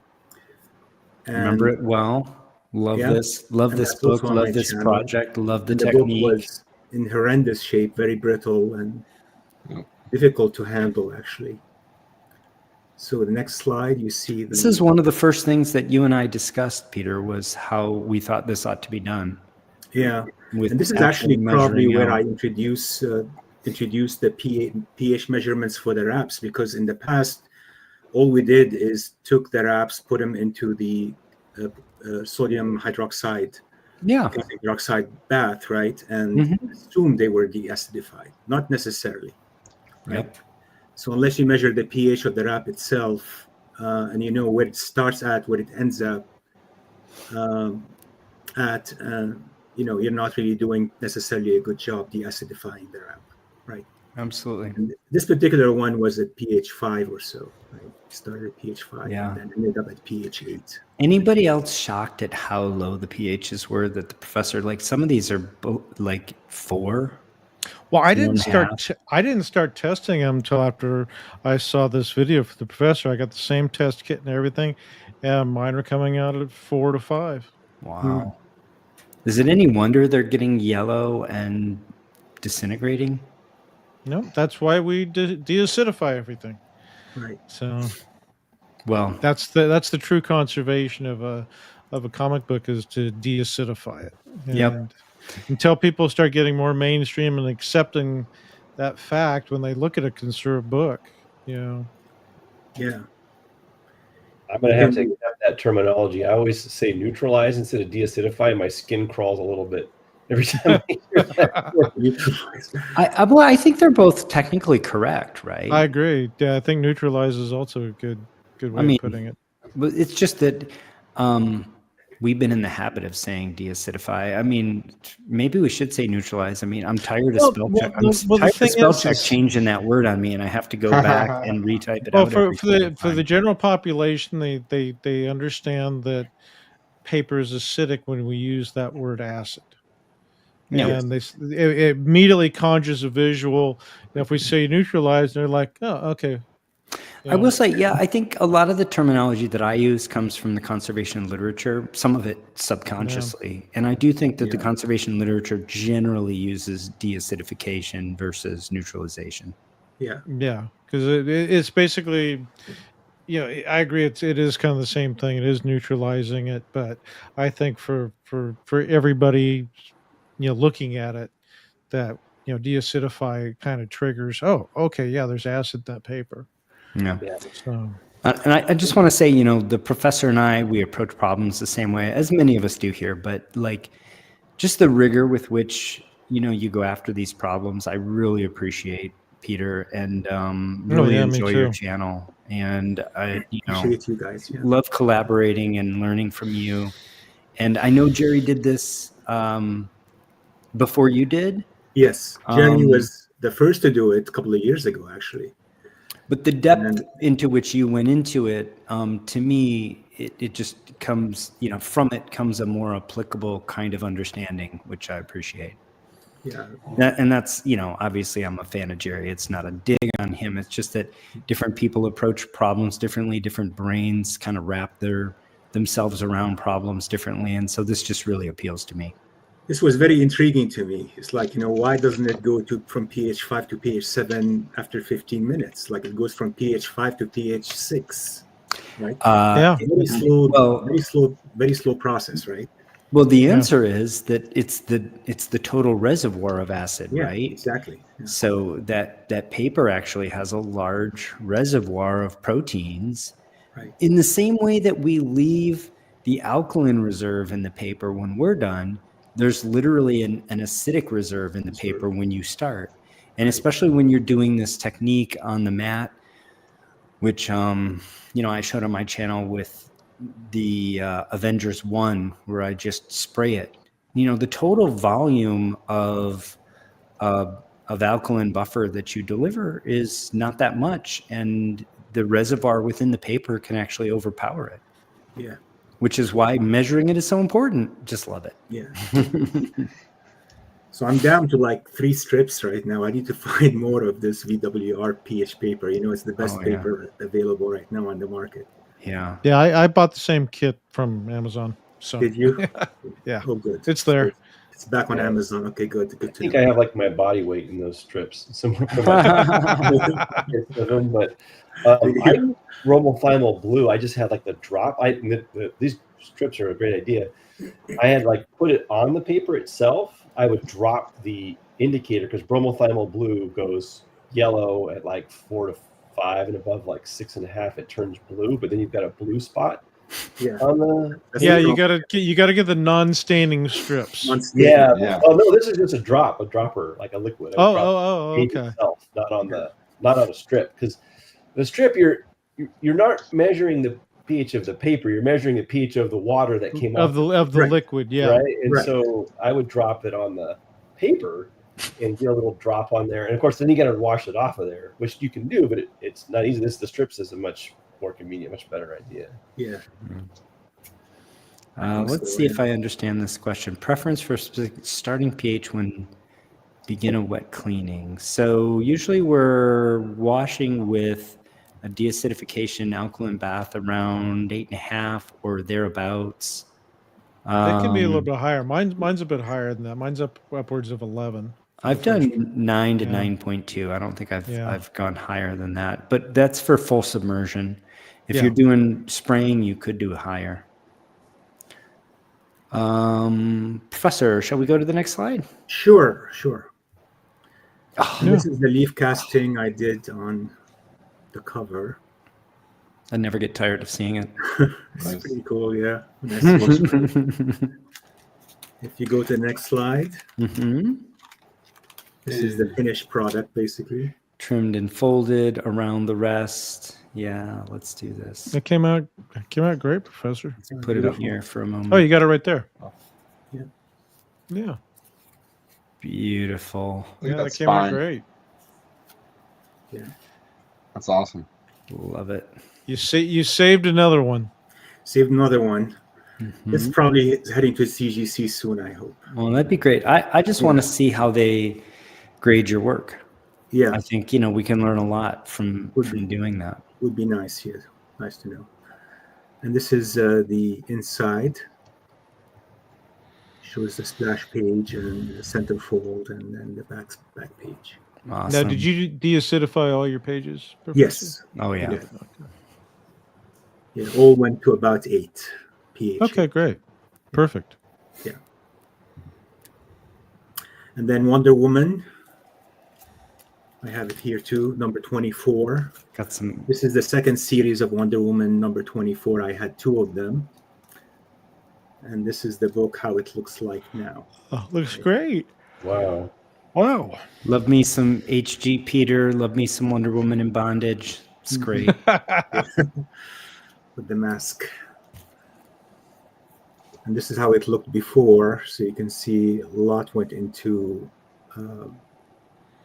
And remember it well. Love this. Love this book. Love this project. Love the technique. The book was in horrendous shape, very brittle and difficult to handle, actually. So the next slide, you see. This is one of the first things that you and I discussed, Peter, was how we thought this ought to be done. Yeah, and this is actually probably where I introduced the pH measurements for the wraps, because in the past, all we did is took the wraps, put them into the sodium hydroxide, hydroxide bath, right, and assumed they were deacidified. Not necessarily, right? Yep. So unless you measure the pH of the wrap itself, and you know where it starts at, where it ends up at, you're not really doing necessarily a good job deacidifying the wrap, right? Absolutely. And this particular one was at pH 5 or so. Right? Started at pH 5 and then ended up at pH 8. Anybody else shocked at how low the pHs were that the professor, like some of these are like 4? Well, I didn't start testing them until after I saw this video for the professor. I got the same test kit and everything, and mine are coming out at 4 to 5. Wow. Is it any wonder they're getting yellow and disintegrating? No, that's why we deacidify everything. Right. So, well, that's the true conservation of a comic book, is to deacidify it. And until people start getting more mainstream and accepting that fact when they look at a conserved book, Yeah. I'm going to have to accept that terminology. I always say neutralize instead of deacidify. My skin crawls a little bit every time I hear that word. I think they're both technically correct, right? I agree. Yeah, I think neutralize is also a good way of putting it. But it's just that we've been in the habit of saying deacidify. I mean, maybe we should say neutralize. I mean, I'm tired of spell check. I'm tired of spell check changing that word on me, and I have to go back and retype it out. For the general population, they understand that paper is acidic when we use that word acid. And it immediately conjures a visual. And if we say neutralize, they're like, oh, okay. I will say, yeah, I think a lot of the terminology that I use comes from the conservation literature, some of it subconsciously. And I do think that the conservation literature generally uses deacidification versus neutralization. Yeah. Yeah, because it's basically, I agree. It is kind of the same thing. It is neutralizing it, but I think for everybody, looking at it, that deacidify kind of triggers. Oh, okay, yeah, there's acid in that paper. Yeah. So. And I just want to say, the professor and I, we approach problems the same way as many of us do here, but like just the rigor with which, you go after these problems, I really appreciate, Peter, and really enjoy your channel. And I, appreciate you guys. Yeah. Love collaborating and learning from you. And I know Jerry did this before you did. Yes, Jerry was the first to do it a couple of years ago, actually. But the depth into which you went into it, to me, it just comes, from it comes a more applicable kind of understanding, which I appreciate. Yeah. And that's, obviously I'm a fan of Jerry. It's not a dig on him. It's just that different people approach problems differently. Different brains kind of wrap themselves around problems differently. And so this just really appeals to me. This was very intriguing to me. It's like, why doesn't it go from pH 5 to pH 7 after 15 minutes? Like it goes from pH 5 to pH 6, right? Very slow process, right? Well, the answer is that it's the total reservoir of acid, right? Exactly. Yeah. So that paper actually has a large reservoir of proteins. Right. In the same way that we leave the alkaline reserve in the paper when we're done, there's literally an acidic reserve in the paper when you start. And especially when you're doing this technique on the mat, which, I showed on my channel with the Avengers 1, where I just spray it. The total volume of alkaline buffer that you deliver is not that much. And the reservoir within the paper can actually overpower it. Yeah. Which is why measuring it is so important. Just love it. Yeah. So I'm down to like 3 strips right now. I need to find more of this VWR pH paper. It's the best paper available right now on the market. Yeah. Yeah, I bought the same kit from Amazon. So did you? Yeah. Oh, good. It's there. It's back on Amazon. Okay, good. I think I have like my body weight in those strips. Somewhere but I'm bromothymol blue. I just had like the drop. These strips are a great idea. I had like put it on the paper itself. I would drop the indicator because bromothymol blue goes yellow at like 4 to 5 and above like 6.5. It turns blue, but then you've got a blue spot. Yeah. You gotta get the non-staining strips. Yeah. Oh no, this is just a dropper, like a liquid. Okay. Itself, not on a strip, because the strip you're not measuring the pH of the paper. You're measuring the pH of the water that came of the liquid. Yeah. Right. And so I would drop it on the paper and get a little drop on there, and of course then you got to wash it off of there, which you can do, but it's not easy. The strips is a much more convenient, much better idea. Yeah. Let's see if I understand this question. Preference for starting pH when begin a wet cleaning. So usually we're washing with a deacidification alkaline bath around 8.5 or thereabouts. It can be a little bit higher. Mine's a bit higher than that. Mine's upwards of 11. I've done 9 to 9.2. I don't think I've gone higher than that, but that's for full submersion. If you're doing spraying, you could do higher. Professor, shall we go to the next slide? Sure. This is the leaf casting I did on the cover. I never get tired of seeing it. It's pretty cool, yeah. If you go to the next slide, this is the finished product, basically. Trimmed and folded around the rest. Yeah, let's do this. It came out great, Professor. Put it up here for a moment. Oh, you got it right there. Yeah. Beautiful. Yeah, that came out great. Yeah. That's awesome. Love it. You saved another one. Saved another one. It's probably heading to CGC soon, I hope. Well, that'd be great. I just want to see how they grade your work. Yeah. I think, we can learn a lot from doing that. would be nice here. Nice to know. And this is the inside. Shows the splash page and the centerfold, and then the back page. Now, Awesome. did you deacidify all your pages, Professor? Yes. Oh yeah. Yeah. Yeah, all went to about 8 pH. Okay, great. Perfect. Yeah. And then Wonder Woman. I have it here too, number 24. Got some. This is the second series of Wonder Woman, number 24. I had 2 of them. And this is the book, how it looks like now. Oh, looks great. Wow. Wow. Love me some H.G. Peter. Love me some Wonder Woman in bondage. It's great. With the mask. And this is how it looked before. So you can see a lot went into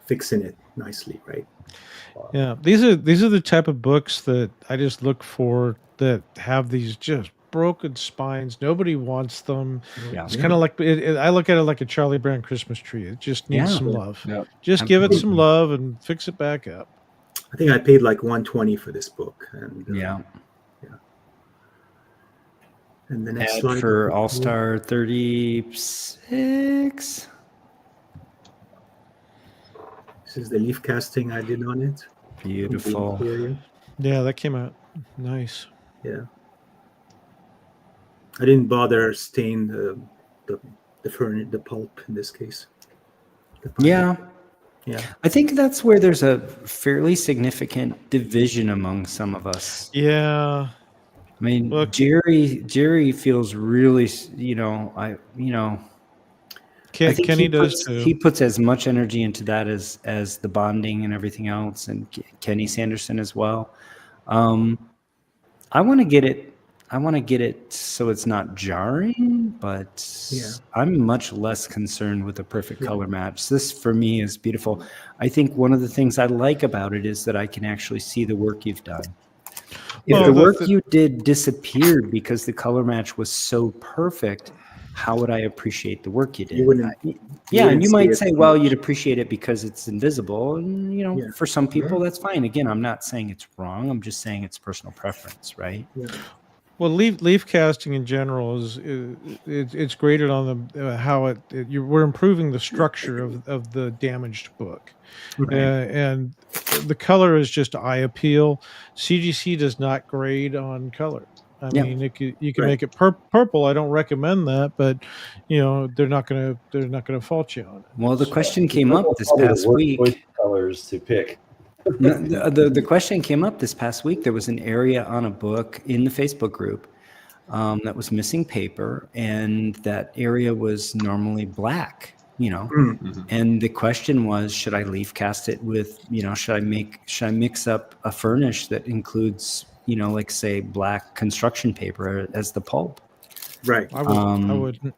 fixing it nicely, right? Yeah, these are the type of books that I just look for that have these just broken spines. Nobody wants them. Yeah. It's kind of like I look at it like a Charlie Brown Christmas tree. It just needs Yeah. some love. Yeah. Just give it some Absolutely. love and fix it back up. I think I paid like $120 for this book. And Yeah. And the next Ad slide for All Star 36. This is the leaf casting I did on it. Beautiful. The interior. Yeah, that came out nice. Yeah. I didn't bother stain the pulp in this case. The pulp. Yeah. Yeah. I think that's where there's a fairly significant division among some of us. Yeah. I mean, Look- Jerry feels really, I think Kenny does too. he puts as much energy into that as the bonding and everything else, and Kenny Sanderson as well. I want to get it so it's not jarring, but Yeah. I'm much less concerned with a perfect color match. This for me is beautiful. I think one of the things I like about it is that I can actually see the work you've done. If Well, the the- work you did disappeared because the color match was so perfect, how would I appreciate the work you did? You wouldn't. Yeah, and wouldn't you see might it say, so well, much. you'd appreciate it because it's invisible. And, Yeah. for some people, that's fine. Again, I'm not saying it's wrong. I'm just saying it's personal preference, right? Yeah. Well, leaf casting in general it's graded on the how we're improving the structure of the damaged book, Right. and the color is just eye appeal. CGC does not grade on color. I Yeah. mean, you can Right. make it purple. I don't recommend that, but they're not gonna fault you on it. Well, the question came up this Probably the past worst week. choice of colors to pick. No, the question came up this past week. There was an area on a book in the Facebook group that was missing paper, and that area was normally black, Mhm. and the question was, should I leaf cast it with, should I mix up a furnish that includes, like say black construction paper as the pulp? Right. I wouldn't. I Um, wouldn't.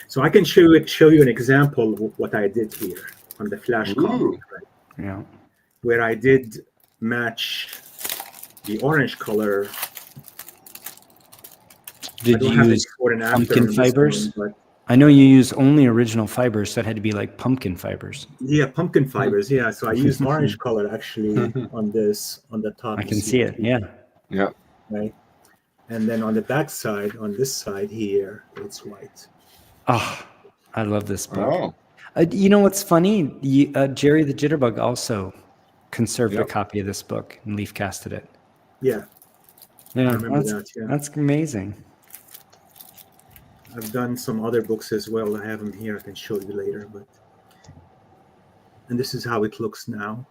So I can show you an example of what I did here on the flash Ooh. comic, right? Yeah. Where I did match the orange color. I Did don't you have the use before and after pumpkin on this fibers? one, but I know you use only original fibers, so it had to be like pumpkin fibers. yeah, pumpkin fibers. Yeah, so I used orange color actually on the top. I you can see it. Yeah. Yeah. Right. And then on the back side, on this side here, it's white. Oh, I love this book. Oh. You know what's funny? Jerry the Jitterbug also conserved a Yep. copy of this book and leaf casted it. Yeah, Yeah, I remember that. Yeah, that's amazing. I've done some other books as well. I have them here. I can show you later. And this is how it looks now.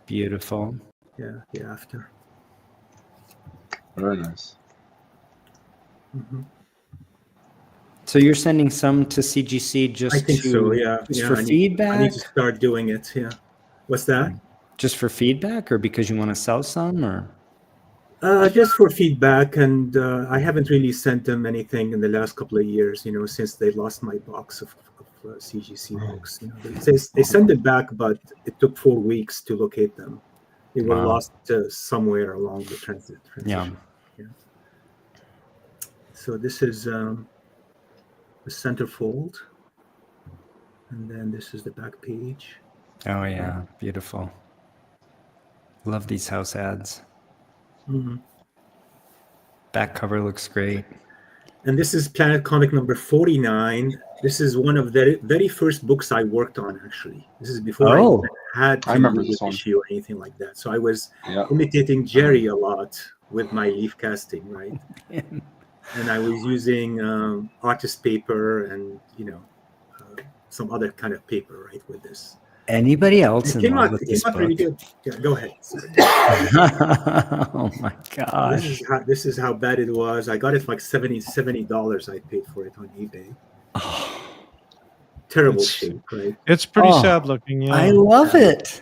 Beautiful. Yeah, after. Very nice. Mm-hmm. So you're sending some to CGC just I think to, so. Yeah, just yeah. for I feedback? need to start doing it. Yeah. What's that? Just for feedback, or because you want to sell some, or? Just for feedback, and I haven't really sent them anything in the last couple of years. Since they lost my box of CGC books. They sent it back, but it took 4 weeks to locate them. They were Wow. lost somewhere along the transition. Yeah. So this is the centerfold, and then this is the back page. Oh yeah, beautiful. Love these house ads. Mhm. Back cover looks great. And this is Planet Comic number 49. This is one of the very first books I worked on, actually. This is before I Oh. even had I remember to this one. issue or anything like that. So I was Yeah. imitating Jerry a lot with my leaf casting, right? And I was using artist paper and, some other kind of paper, right, with this. Anybody else It in came love out, with it this came out book? pretty good. Yeah, go ahead. Sorry. Oh my gosh. This is how bad it was. I got it for like $70 I paid for it on eBay. Terrible It's- shape, right? It's pretty Oh, sad looking. Yeah. I love it.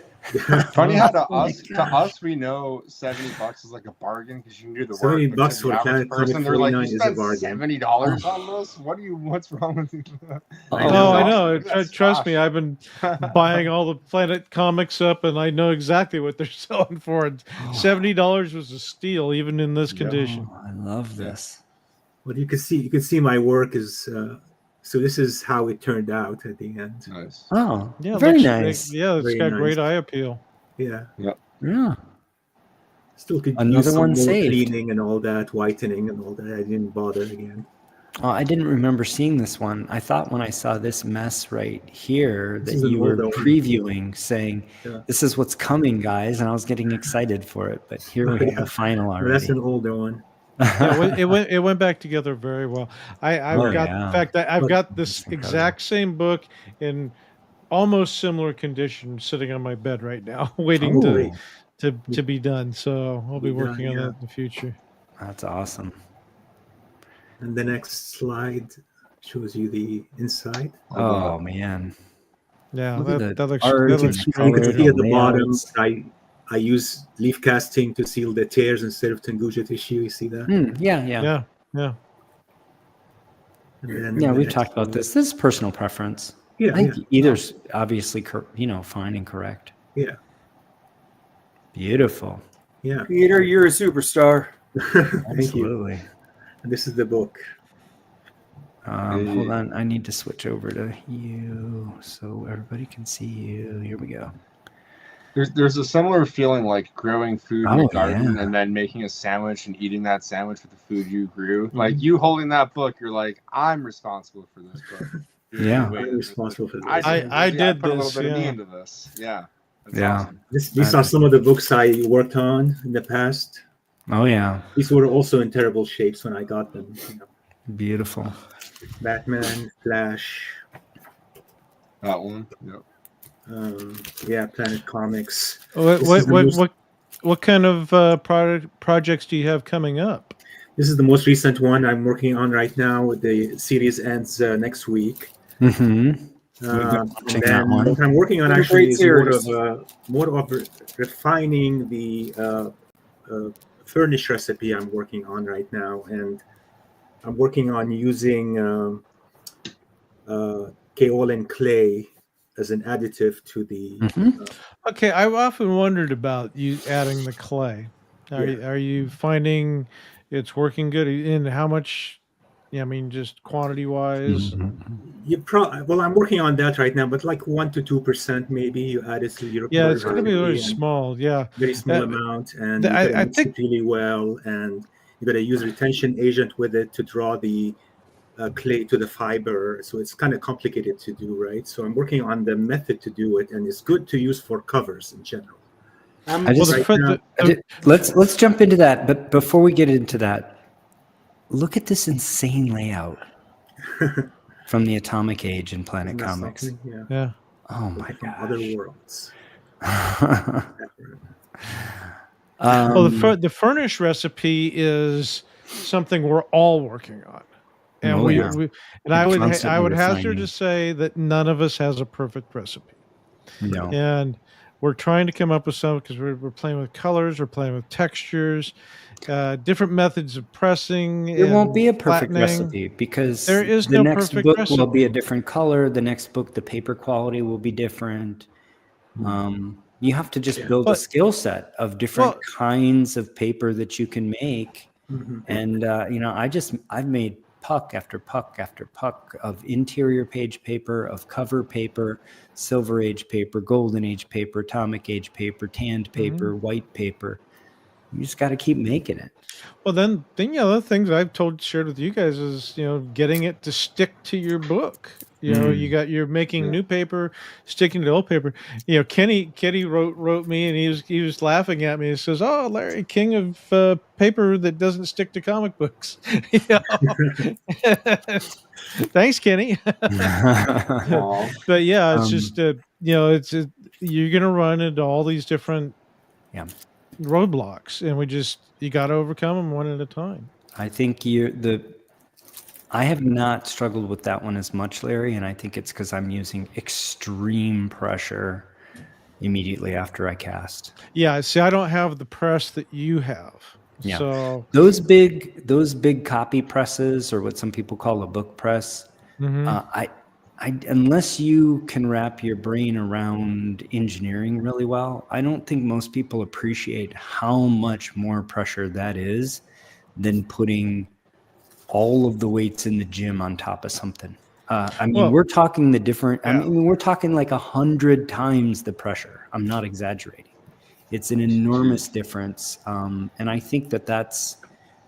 Funny how to Oh my us we know $70 is like a bargain because you can do the work. $70 but to for the Planet average person, Comic they're like, 49 you is a spent bargain. $70 on this? What's wrong with you? I Oh, know. I know. Look at that Trust me, stash. I've been buying all the Planet comics up, and I know exactly what they're selling for. And $70 was a steal, even in this condition. Oh, I love this. Well, you can see my work is. So this is how it turned out at the end. Nice. Oh, Yeah, very looks nice. great. Yeah, it's Very got nice. great eye appeal. Yeah, Yeah. still could Another use some one more saved. cleaning and all that, whitening and all that. I didn't bother again. Oh, I didn't remember seeing this one. I thought when I saw this mess right here This that is an you were older one. previewing, saying, Yeah. "This is what's coming, guys," and I was getting excited for it. But here we have the final Well, that's already. an older one. Yeah, it went back together very well. I've Oh, got yeah. in fact I've got this That's incredible. exact same book in almost similar condition sitting on my bed right now, waiting Holy. to be done. So I'll be Be done, working on yeah. that in the future. That's awesome. And the next slide shows you the inside. Oh man. Yeah, Look at that looks art that and looks the great. You can colors see at and the bottom, layouts. I use leaf casting to seal the tears instead of Tunguja tissue. You see that? Yeah. Yeah. And then Yeah, the we've next talked about one- this. This is personal preference. Yeah, I think yeah, either's obviously, fine and correct. yeah, Beautiful. yeah. Peter, you're a superstar. Thank you. Absolutely. And this is the book. Hold on. I need to switch over to you so everybody can see you. Here we go. There's a similar feeling like growing food in Oh, a garden yeah. and then making a sandwich and eating that sandwich with the food you grew. Like you holding that book, you're like, I'm responsible for this book. Yeah. I'm responsible for this. I did put a this, little bit of me yeah. into this. Yeah. That's Yeah. awesome. These are some of the books I worked on in the past. Oh, yeah. These were also in terrible shapes when I got them. Beautiful. Batman, Flash, That one. Yep. Planet Comics. What This what is the what, most- what kind of projects do you have coming up? This is the most recent one I'm working on right now. The series ends next week. Mm-hmm. And watching that then one. what I'm working on What a actually great is series. more of refining the furnish recipe I'm working on right now, and I'm working on using kaolin clay as an additive to the. Mhm. Okay, I've often wondered about you adding the clay. Yeah. Are you finding it's working good? And how much? Yeah, I mean, just quantity wise. Mhm. Well, I'm working on that right now, but like 1 to 2% maybe you add it to your. Yeah, it's going to be very recipe and- small. Yeah, very small That- amount, and the- you I- gotta I mix think- it really well, and you got to use retention agent with it to draw the clay to the fiber. So it's kind of complicated to do, right? So I'm working on the method to do it, and it's good to use for covers in general. I'm I just- well, right the, now- the, Let's jump into that. But before we get into that, look at this insane layout from the Atomic Age in Planet Isn't that Comics. something? Yeah. yeah. Oh my From other gosh. worlds. Well, the furnish recipe is something we're all working on, and Oh, yeah. I would Constantly hazard refining. to say that none of us has a perfect recipe, no. and we're trying to come up with some because we're playing with colors, we're playing with textures, different methods of pressing. There won't and be a perfect flattening. recipe because There is the no next perfect book will be recipe. a different color. The next book, the paper quality will be different. You have to just Yeah. build a But- skill set of different Well- kinds of paper that you can make. Mhm. And I've made puck after puck after puck of interior page paper, of cover paper, Silver Age paper, Golden Age paper, Atomic Age paper, tanned paper, white paper. You just got to keep making it. Well, then the other things I've shared with you guys is, getting it to stick to your book. You're making new paper, sticking to old paper. Kenny wrote me, and he was laughing at me. He says, "Oh, Larry, king of paper that doesn't stick to comic books." Thanks, Kenny. But yeah, it's just you're gonna run into all these different roadblocks, and you got to overcome them one at a time. I think I have not struggled with that one as much, Larry, and I think it's because I'm using extreme pressure immediately after I cast. Yeah, see, I don't have the press that you have. Yeah. So those big copy presses, or what some people call a book press, unless you can wrap your brain around engineering really well, I don't think most people appreciate how much more pressure that is than putting all of the weights in the gym on top of something. We're talking we're talking like 100 times the pressure. I'm not exaggerating. It's an enormous difference. And I think that's,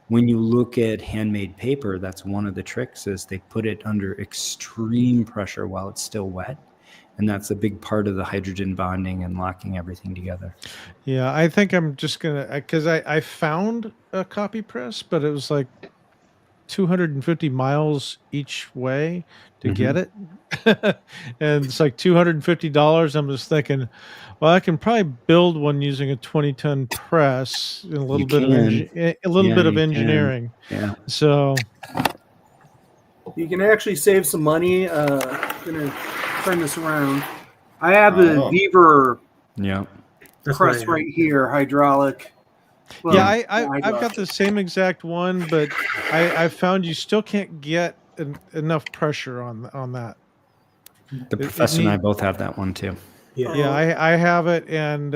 when you look at handmade paper, that's one of the tricks, is they put it under extreme pressure while it's still wet. And that's a big part of the hydrogen bonding and locking everything together. Yeah, I think I'm just going to, because I found a copy press, but it was like 250 miles each way to get it. And it's like $250. I'm just thinking, well, I can probably build one using a 20-ton press and a little bit of engineering. Yeah. So you can actually save some money. I'm gonna turn this around. I have a Beaver press right here, hydraulic. Well, yeah, I've got the same exact one, but I found you still can't get enough pressure on that. The professor and I both have that one too. Yeah, I have it, and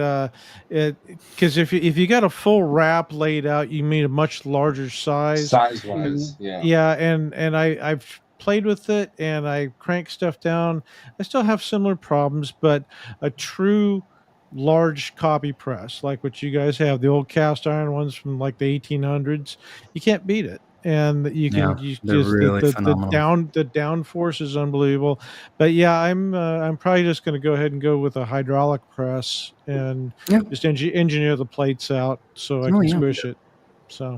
because if you got a full wrap laid out, you need a much larger size. Size-wise, and I've played with it, and I crank stuff down. I still have similar problems, but a true large copy press, like what you guys have, the old cast iron ones from like the 1800s, you can't beat it. And you can really the downforce is unbelievable. But yeah, I'm probably just going to go ahead and go with a hydraulic press and just engineer the plates out so I can squish it. So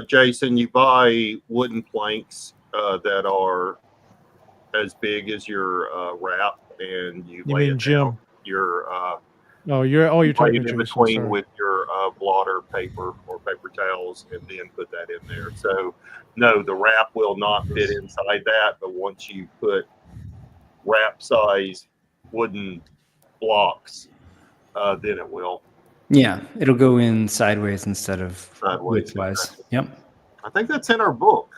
Jason, you buy wooden planks that are as big as your wrap, and you lay it down your you're talking in between with your blotter paper or paper towels, and then put that in there. So no, the wrap will not fit inside that, but once you put wrap size wooden blocks, then it will. Yeah, it'll go in sideways instead of widthwise. Exactly. Yep. I think that's in our book.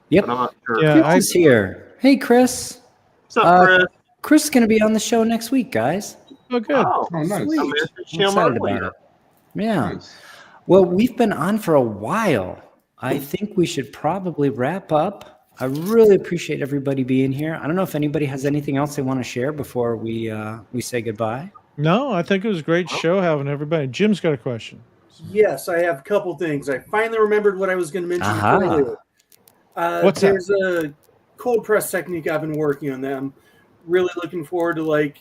Yep. But I'm not sure. Yeah, Chris is here. Hey, Chris. What's up, Chris? Chris is going to be on the show next week, guys. Oh, good. Oh, nice. I'm excited about it. Yeah. Nice. Well, we've been on for a while. I think we should probably wrap up. I really appreciate everybody being here. I don't know if anybody has anything else they want to share before we say goodbye. No, I think it was a great show having everybody. Jim's got a question. Yes, I have a couple things. I finally remembered what I was going to mention earlier. What's that? There's a cold press technique I've been working on that I'm really looking forward to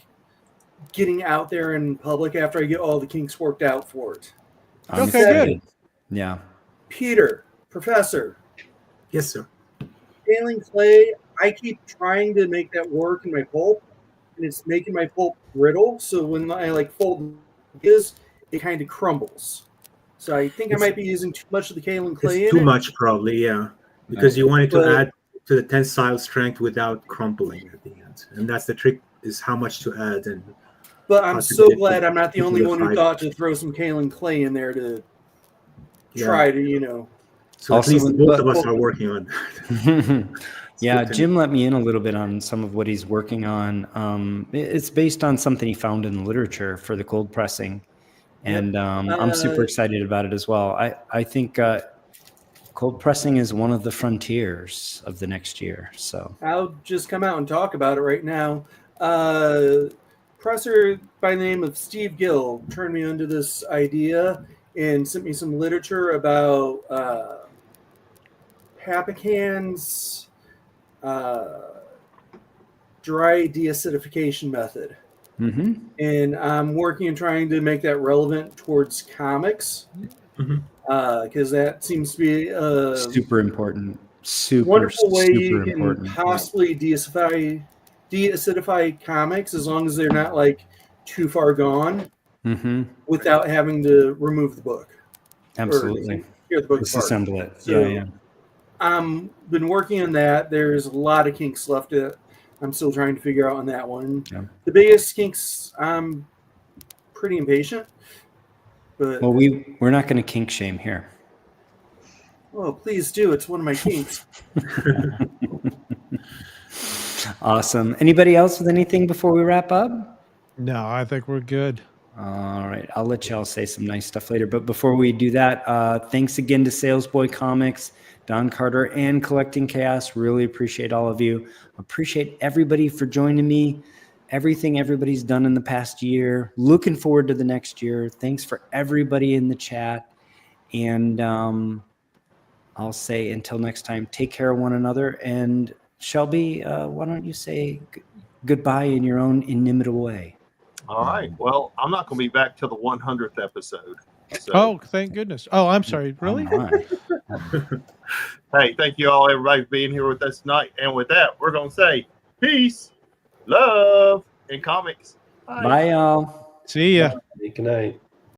getting out there in public after I get all the kinks worked out for it. Okay, good. Yeah. Peter, Professor. Yes, sir. Scaling clay, I keep trying to make that work in my pulp, and it's making my pulp brittle. So when I fold it kind of crumbles. So I think I might be using too much of the kaolin clay. Too much, probably, yeah, because you want it to add to the tensile strength without crumpling at the end, and that's the trick: is how much to add. But I'm so glad I'm not the only one who thought to throw some kaolin clay in there to try to, So at least both of us are working on that. Yeah, Jim let me in a little bit on some of what he's working on. It's based on something he found in the literature for the cold pressing. And I'm super excited about it as well. I think Cold pressing is one of the frontiers of the next year. So I'll just come out and talk about it right now. Presser by the name of Steve Gill turned me onto this idea and sent me some literature about Papacan's dry deacidification method. And I'm working and trying to make that relevant towards comics because that seems to be super important. Super wonderful way you can important. possibly deacidify comics as long as they're not like too far gone without having to remove the book. Absolutely. Tear the book apart. Disassemble it. So, yeah. Been working on that. There's a lot of kinks left. I'm still trying to figure out on that one. Yeah. The biggest kinks, I'm pretty impatient. But Well, we're not going to kink shame here. Oh, please do. It's one of my kinks. Awesome. Anybody else with anything before we wrap up? No, I think we're good. All right. I'll let y'all say some nice stuff later. But before we do that, thanks again to Salesboy Comics, Don Carter, and Collecting Chaos. Really appreciate all of you. Appreciate everybody for joining me. Everything everybody's done in the past year. Looking forward to the next year. Thanks for everybody in the chat. And I'll say until next time, take care of one another. And Shelby, why don't you say goodbye in your own inimitable way? All right. Well, I'm not going to be back till the 100th episode. So. Oh, thank goodness. Oh, I'm sorry. Really? Hey, thank you all, everybody, for being here with us tonight. And with that, we're going to say peace, love, and comics. Bye y'all. See ya. Good night.